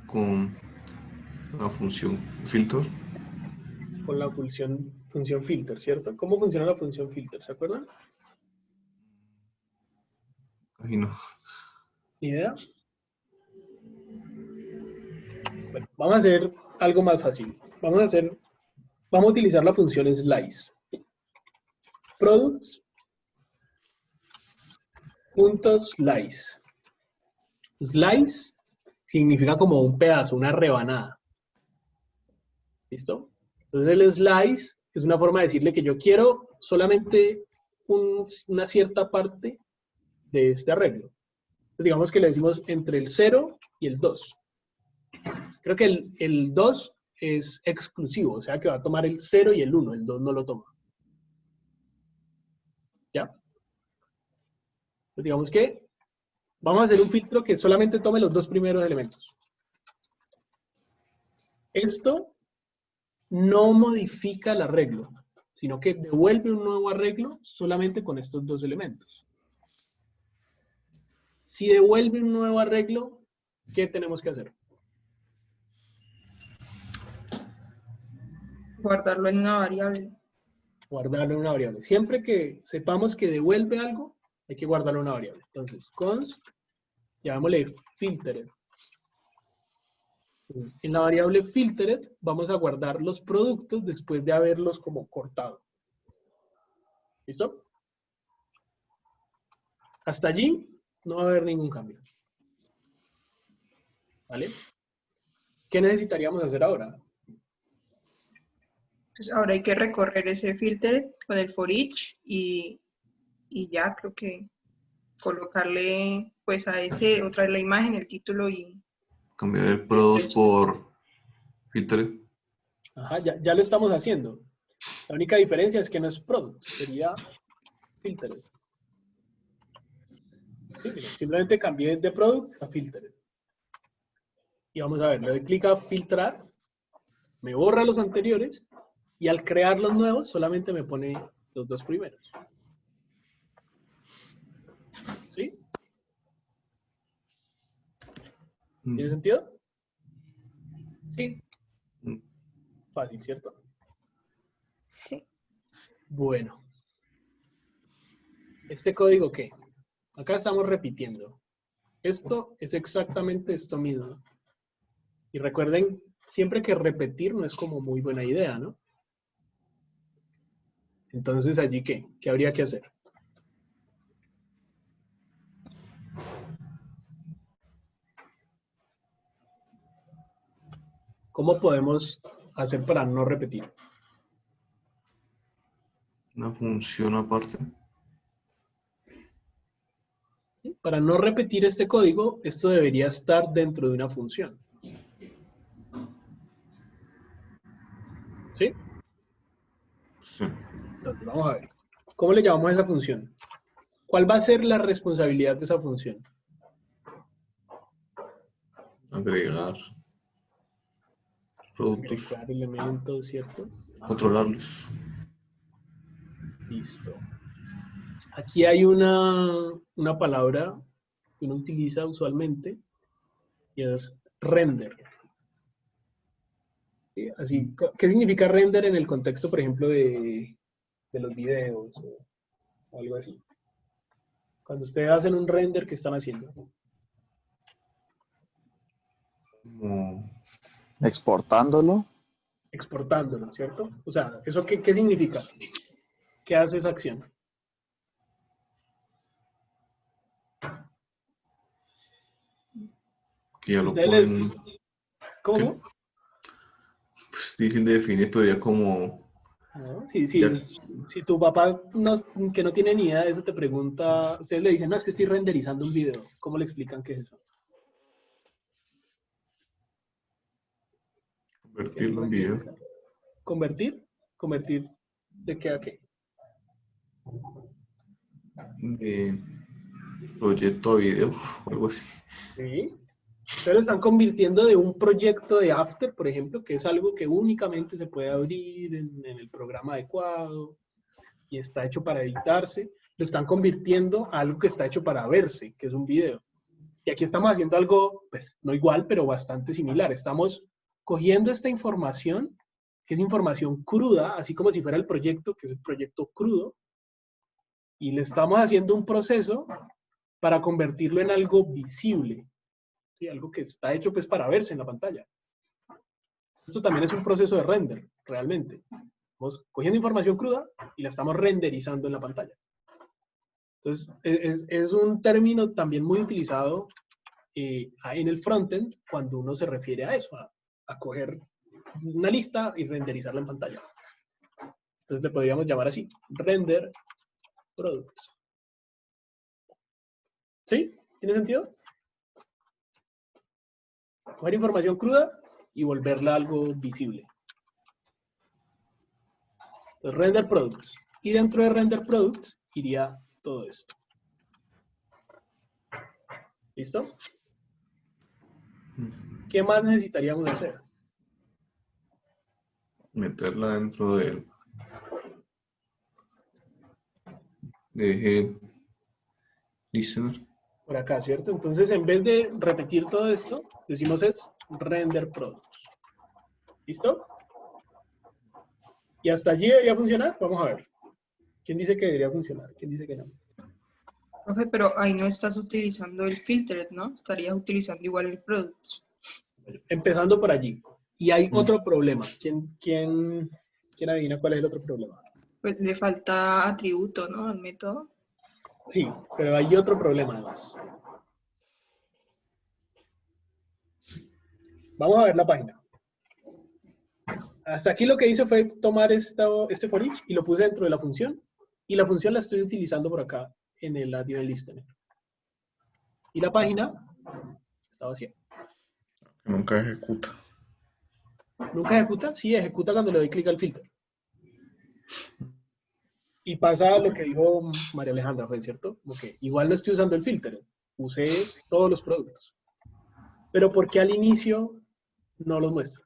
Con la función filter. Con la función filter, ¿cierto? ¿Cómo funciona la función filter? ¿Se acuerdan? Ahí no. ¿Ni idea? Bueno, vamos a hacer algo más fácil. Vamos a utilizar la función slice. Products.slice. Slice significa como un pedazo, una rebanada. ¿Listo? Entonces el slice es una forma de decirle que yo quiero solamente una cierta parte de este arreglo. Entonces, digamos que le decimos entre el 0 y el 2. Creo que el 2 es exclusivo, o sea que va a tomar el 0 y el 1, el 2 no lo toma. ¿Ya? Entonces, digamos que vamos a hacer un filtro que solamente tome los dos primeros elementos. Esto no modifica el arreglo, sino que devuelve un nuevo arreglo solamente con estos dos elementos. Si devuelve un nuevo arreglo, ¿qué tenemos que hacer? Guardarlo en una variable. Guardarlo en una variable. Siempre que sepamos que devuelve algo, hay que guardarlo en una variable. Entonces, const, llamémosle filtered. Entonces, en la variable filtered vamos a guardar los productos después de haberlos como cortado. ¿Listo? Hasta allí no va a haber ningún cambio. ¿Vale? ¿Qué necesitaríamos hacer ahora? Pues ahora hay que recorrer ese filter con el for each y ya creo que colocarle pues a ese otra vez la imagen, el título y... Cambiar el product por filter. Ajá, ya lo estamos haciendo. La única diferencia es que no es product, sería filtered. Sí, miren, simplemente cambié de product a filtered. Y vamos a ver, le doy clic a filtrar, me borra los anteriores y al crear los nuevos solamente me pone los dos primeros. ¿Sí? ¿Tiene sentido? Sí. Fácil, ¿cierto? Sí. Bueno. ¿Este código qué? Acá estamos repitiendo. Esto es exactamente esto mismo. Y recuerden, siempre que repetir no es como muy buena idea, ¿no? Entonces, ¿allí qué? ¿Qué habría que hacer? ¿Cómo podemos hacer para no repetir? Una función aparte. ¿Sí? Para no repetir este código, esto debería estar dentro de una función. ¿Sí? Sí. Entonces, vamos a ver. ¿Cómo le llamamos a esa función? ¿Cuál va a ser la responsabilidad de esa función? Agregar productos, Agregar elementos, ¿cierto? controlarlos. Listo. Aquí hay una palabra que uno utiliza usualmente y es render. ¿Sí? Así, ¿qué significa render en el contexto, por ejemplo, de los videos o algo así? Cuando ustedes hacen un render, ¿qué están haciendo? Como Exportándolo. Exportándolo, ¿cierto? O sea, ¿eso qué significa? ¿Qué hace esa acción? que ya lo Ustedes les... ponen, ¿Cómo? pues difícil de definir, pero ya como, No, sí, ya, sí. Si tu papá que no tiene ni idea de eso te pregunta, ustedes le dicen, no, es que estoy renderizando un video. ¿Cómo le explican qué es eso? ¿Qué es convertirlo en video. renderizar? ¿Convertir? ¿Convertir de qué a qué? De proyecto a video o algo así. Sí. Ustedes lo están convirtiendo de un proyecto de After, por ejemplo, que es algo que únicamente se puede abrir en el programa adecuado y está hecho para editarse, lo están convirtiendo a algo que está hecho para verse, que es un video. Y aquí estamos haciendo algo, pues no igual, pero bastante similar. Estamos cogiendo esta información, que es información cruda, así como si fuera el proyecto, que es el proyecto crudo, y le estamos haciendo un proceso para convertirlo en algo visible, ¿sí? Algo que está hecho pues para verse en la pantalla. Esto también es un proceso de render, realmente. Estamos cogiendo información cruda y la estamos renderizando en la pantalla. Entonces, es un término también muy utilizado en el frontend cuando uno se refiere a eso, a coger una lista y renderizarla en pantalla. Entonces le podríamos llamar así, render products. ¿Sí? ¿Tiene sentido? Coger información cruda y volverla algo visible. Entonces, render products. Y dentro de render products iría todo esto. ¿Listo? ¿Qué más necesitaríamos hacer? Meterla dentro de eje listener. Por acá, ¿cierto? Entonces, en vez de repetir todo esto, decimos es render products. ¿Listo? Y hasta allí debería funcionar. Vamos a ver. ¿Quién dice que debería funcionar? ¿Quién dice que no? Profe, pero ahí no estás utilizando el filter, ¿no? Estarías utilizando igual el product. Empezando por allí. Y hay otro problema. ¿Quién adivina cuál es el otro problema? Pues le falta atributo, ¿no? Al método. Sí, pero hay otro problema además. Vamos a ver la página. Hasta aquí lo que hice fue tomar este for each y lo puse dentro de la función. Y la función la estoy utilizando por acá en el admin listener. Y la página está vacía. Nunca ejecuta. ¿Nunca ejecuta? Sí, ejecuta cuando le doy clic al filtro. Y pasa lo que dijo María Alejandra, ¿fue cierto? Como que igual no estoy usando el filtro, usé todos los productos. Pero ¿por qué al inicio no los muestra?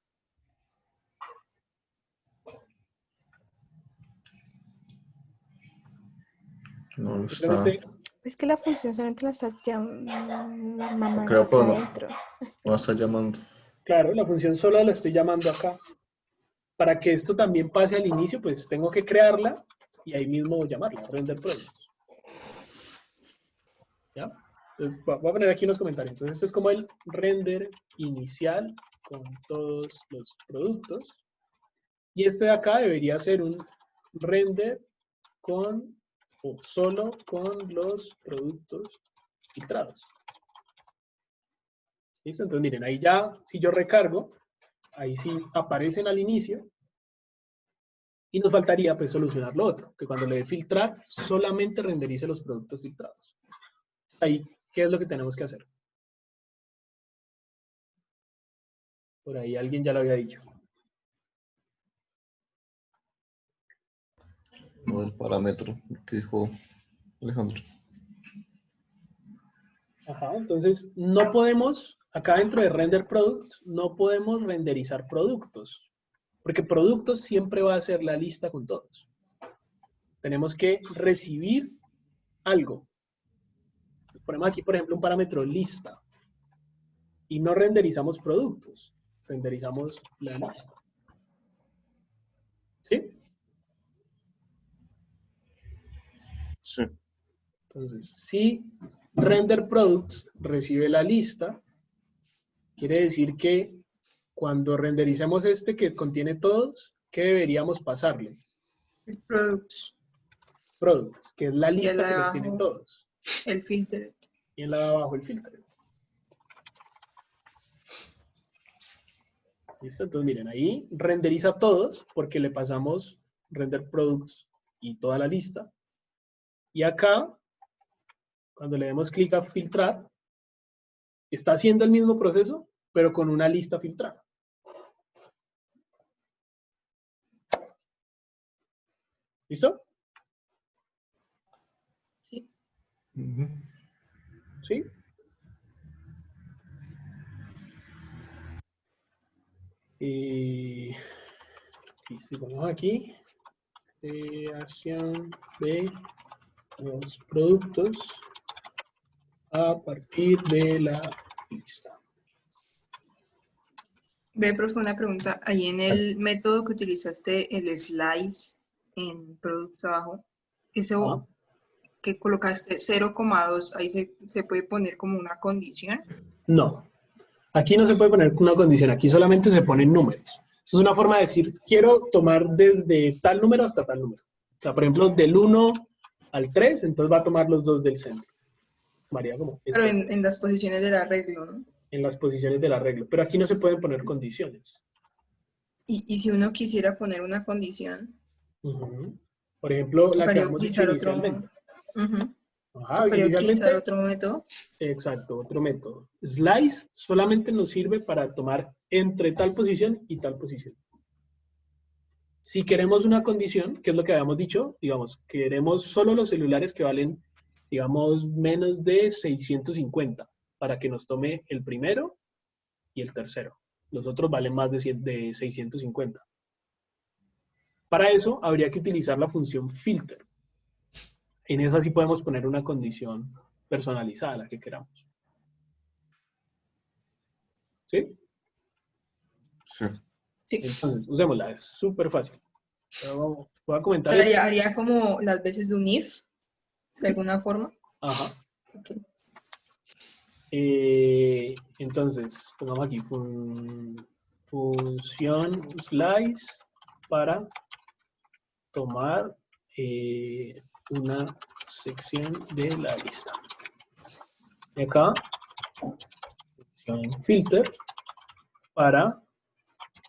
No lo está. Simplemente, Es que la función solamente la está mamando Creo, acá pero no, adentro. no la está llamando. claro, la función solo la estoy llamando acá. Para que esto también pase al inicio, pues tengo que crearla y ahí mismo llamarla, render products. ¿Ya? Entonces, voy a poner aquí unos comentarios. Entonces, esto es como el render inicial con todos los productos. Y este de acá debería ser un render con o solo con los productos filtrados. ¿Listo? Entonces, miren, ahí ya, si yo recargo, ahí sí aparecen al inicio. Y nos faltaría pues solucionar lo otro, que cuando le dé filtrar, solamente renderice los productos filtrados. Ahí, ¿qué es lo que tenemos que hacer? Por ahí alguien ya lo había dicho. No del parámetro que dijo Alejandro. Ajá, entonces no podemos, acá dentro de render products, no podemos renderizar productos, porque productos siempre va a ser la lista con todos. Tenemos que recibir algo. Ponemos aquí, por ejemplo, un parámetro lista. Y no renderizamos productos, renderizamos la lista. ¿Sí? Sí. Entonces, si render products recibe la lista, quiere decir que cuando rendericemos este que contiene todos, ¿qué deberíamos pasarle? El products. Products, que es la Y lista el de que los tiene abajo, todos. el filter. Y en la de abajo el filtro. ¿Listo? Entonces miren, ahí renderiza todos porque le pasamos render products y toda la lista. Y acá, cuando le demos clic a filtrar, está haciendo el mismo proceso, pero con una lista filtrada. ¿Listo? Ujú. ¿Sí? Y si ponemos aquí, creación de los productos a partir de la lista. Ve, profe, una pregunta. Ahí en el método que utilizaste, el slice en productos abajo, eso que colocaste 0,2, ahí se puede poner como una condición. No, aquí no se puede poner una condición, aquí solamente se ponen números. Es una forma de decir, quiero tomar desde tal número hasta tal número. O sea, por ejemplo, del 1 al 3, entonces va a tomar los dos del centro. María, como Pero en las posiciones del arreglo, ¿no? en las posiciones del arreglo. Pero aquí no se pueden poner condiciones. Y si uno quisiera poner una condición, Por ejemplo, la que tocaría hemos dicho utilizar otro. inicialmente. Ajá, Tocaría utilizar inicialmente, otro método. exacto, otro método. Slice solamente nos sirve para tomar entre tal posición y tal posición. Si queremos una condición, que es lo que habíamos dicho, digamos, queremos solo los celulares que valen, digamos, menos de 650 para que nos tome el primero y el tercero. Los otros valen más de 650. Para eso habría que utilizar la función filter. En esa sí podemos poner una condición personalizada, la que queramos. ¿Sí? Sí. Sí. Entonces, usémosla, es súper fácil. Pero voy a O comentar sea, esto. haría como las veces de un if, de alguna forma. Ajá. Okay. Entonces, pongamos aquí función slice para tomar una sección de la lista. Y acá, función filter para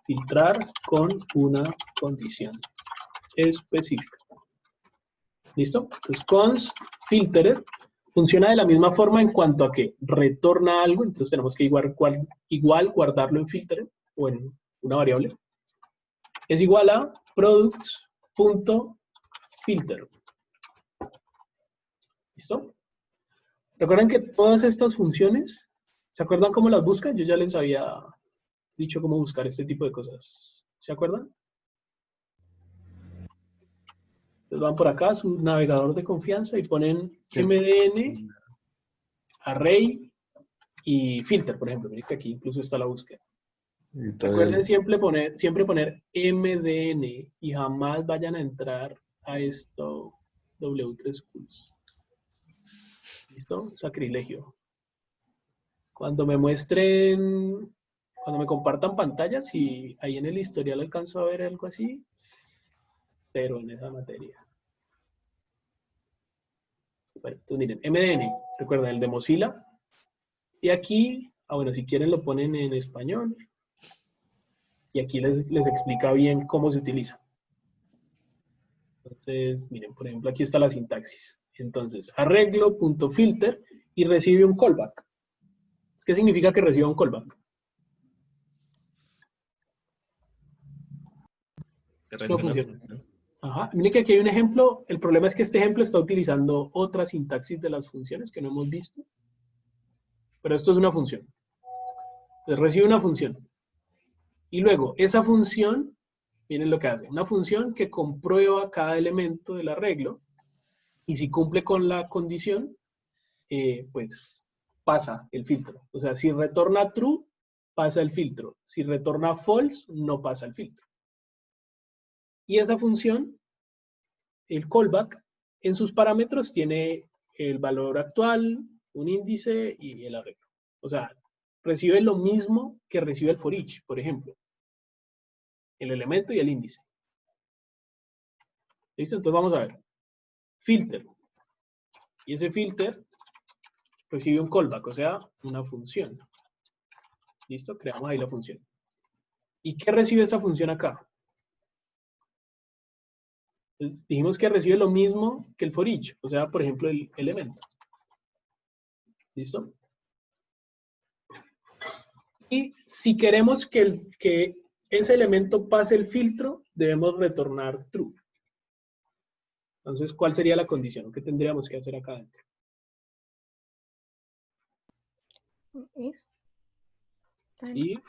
filtrar con una condición específica. ¿Listo? Entonces, const filterer funciona de la misma forma en cuanto a que retorna algo, entonces tenemos que igual guardarlo en filter o en una variable. Es igual a products.filter. ¿Listo? ¿Recuerdan que todas estas funciones, se acuerdan cómo las buscan? Yo ya les había dicho cómo buscar este tipo de cosas. ¿Se acuerdan? Entonces van por acá a su navegador de confianza y ponen mdn, array y filter, por ejemplo. Miren que aquí incluso está la búsqueda. Recuerden siempre poner mdn y jamás vayan a entrar a esto W3 Schools. ¿Listo? Sacrilegio. Cuando me compartan pantallas y ahí en el historial alcanzo a ver algo así, 0 en esa materia. Bueno, entonces miren, MDN, recuerden el de Mozilla. Y aquí, bueno, si quieren lo ponen en español. Y aquí les explica bien cómo se utiliza. Entonces, miren, por ejemplo, aquí está la sintaxis. Entonces, arreglo.filter y recibe un callback. ¿Qué significa que reciba un callback? ¿Cómo funciona? Ajá. Miren que aquí hay un ejemplo. El problema es que este ejemplo está utilizando otra sintaxis de las funciones que no hemos visto. Pero esto es una función. Entonces recibe una función. Y luego, esa función, miren lo que hace. Una función que comprueba cada elemento del arreglo. Y si cumple con la condición, pues pasa el filtro. O sea, si retorna true, pasa el filtro. Si retorna false, no pasa el filtro. Y esa función, el callback, en sus parámetros tiene el valor actual, un índice y el arreglo. O sea, recibe lo mismo que recibe el for each, por ejemplo. El elemento y el índice. ¿Listo? Entonces vamos a ver. Filter. Y ese filter recibe un callback, o sea, una función. ¿Listo? Creamos ahí la función. ¿Y qué recibe esa función acá? Entonces, dijimos que recibe lo mismo que el for each, o sea, por ejemplo, el elemento. ¿Listo? Y si queremos que ese elemento pase el filtro, debemos retornar true. Entonces, ¿cuál sería la condición? ¿Qué tendríamos que hacer acá adentro? ¿Y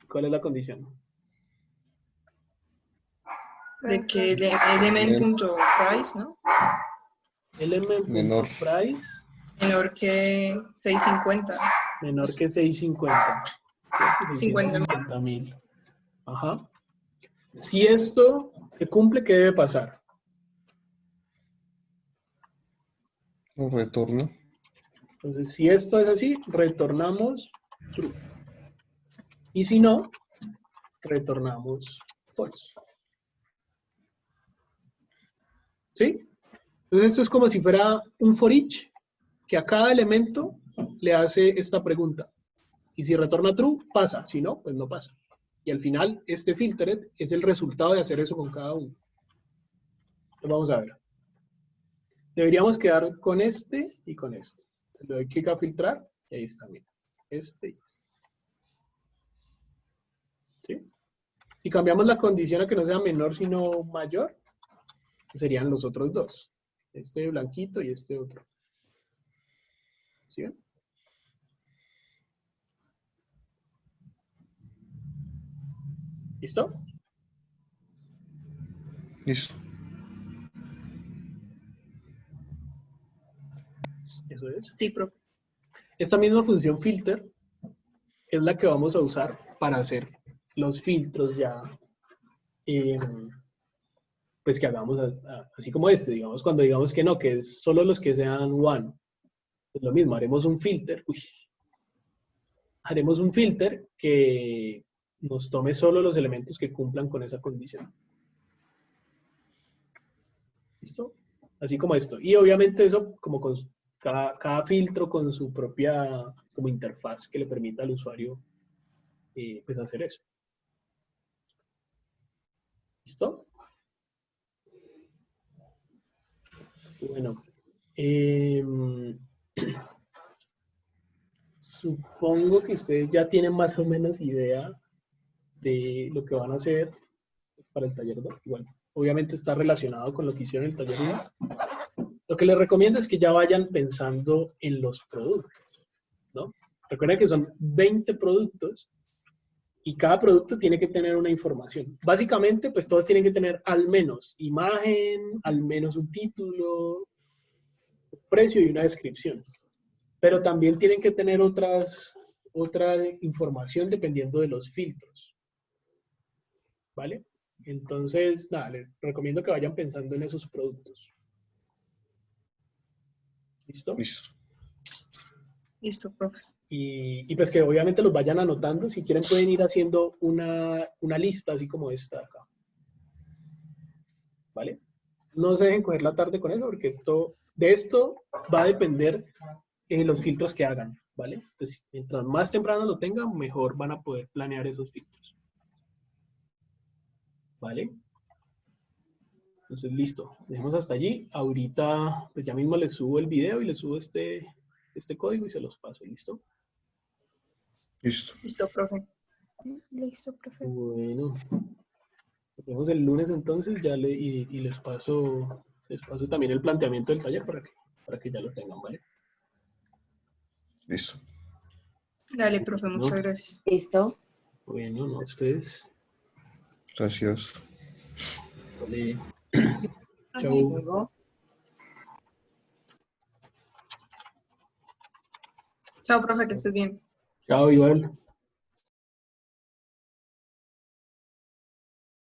cuál es la condición? De que de element.price, ¿no? Element.price menor que 650. menor que 650. 50.000. 650.000. Ajá. Si esto se cumple, ¿qué debe pasar? Un retorno. Entonces, si esto es así, retornamos true. Y si no, retornamos false. ¿Sí? Entonces, esto es como si fuera un for each, que a cada elemento le hace esta pregunta. Y si retorna true, pasa. Si no, pues no pasa. Y al final, este filtered es el resultado de hacer eso con cada uno. Entonces, vamos a ver. Deberíamos quedar con este y con este. Entonces, le doy clic a filtrar y ahí está, mira. Este y este. ¿Sí? Si cambiamos la condición a que no sea menor sino mayor, serían los otros dos. Este blanquito y este otro. ¿Sí ven? ¿Listo? Listo. Eso es. Sí, profe. Esta misma función filter es la que vamos a usar para hacer los filtros ya, pues que hagamos así como este, digamos, cuando digamos que no, que es solo los que sean one. Es lo mismo, haremos un filter. Haremos un filter que nos tome solo los elementos que cumplan con esa condición. ¿Listo? Así como esto. Y obviamente eso, como con cada filtro con su propia como interfaz que le permita al usuario pues hacer eso. ¿Listo? Bueno. Supongo que ustedes ya tienen más o menos idea de lo que van a hacer para el taller 2. Igual, obviamente está relacionado con lo que hicieron en el taller 1. Lo que les recomiendo es que ya vayan pensando en los productos, ¿no? Recuerden que son 20 productos y cada producto tiene que tener una información. Básicamente, pues todos tienen que tener al menos imagen, al menos un título, un precio y una descripción. Pero también tienen que tener otra información dependiendo de los filtros. ¿Vale? Entonces, nada, les recomiendo que vayan pensando en esos productos. ¿Listo? Listo. Listo, profe. Y pues que obviamente los vayan anotando. Si quieren pueden ir haciendo una lista así como esta acá. ¿Vale? No se dejen coger la tarde con eso porque de esto va a depender los filtros que hagan. ¿Vale? Entonces, mientras más temprano lo tengan, mejor van a poder planear esos filtros. ¿Vale? Entonces, listo. Dejemos hasta allí. Ahorita, pues ya mismo les subo el video y les subo este código y se los paso. ¿Listo? Listo. Listo, profe. Listo, profe. Bueno. Nos vemos el lunes entonces, y les paso también el planteamiento del taller para que ya lo tengan, ¿vale? Listo. Dale, profe, muchas ¿No? gracias. ¿Listo? Bueno, no, ustedes. Gracias. Vale. Hasta Chau. Luego. Chao, profe, que estés bien. Chao, igual.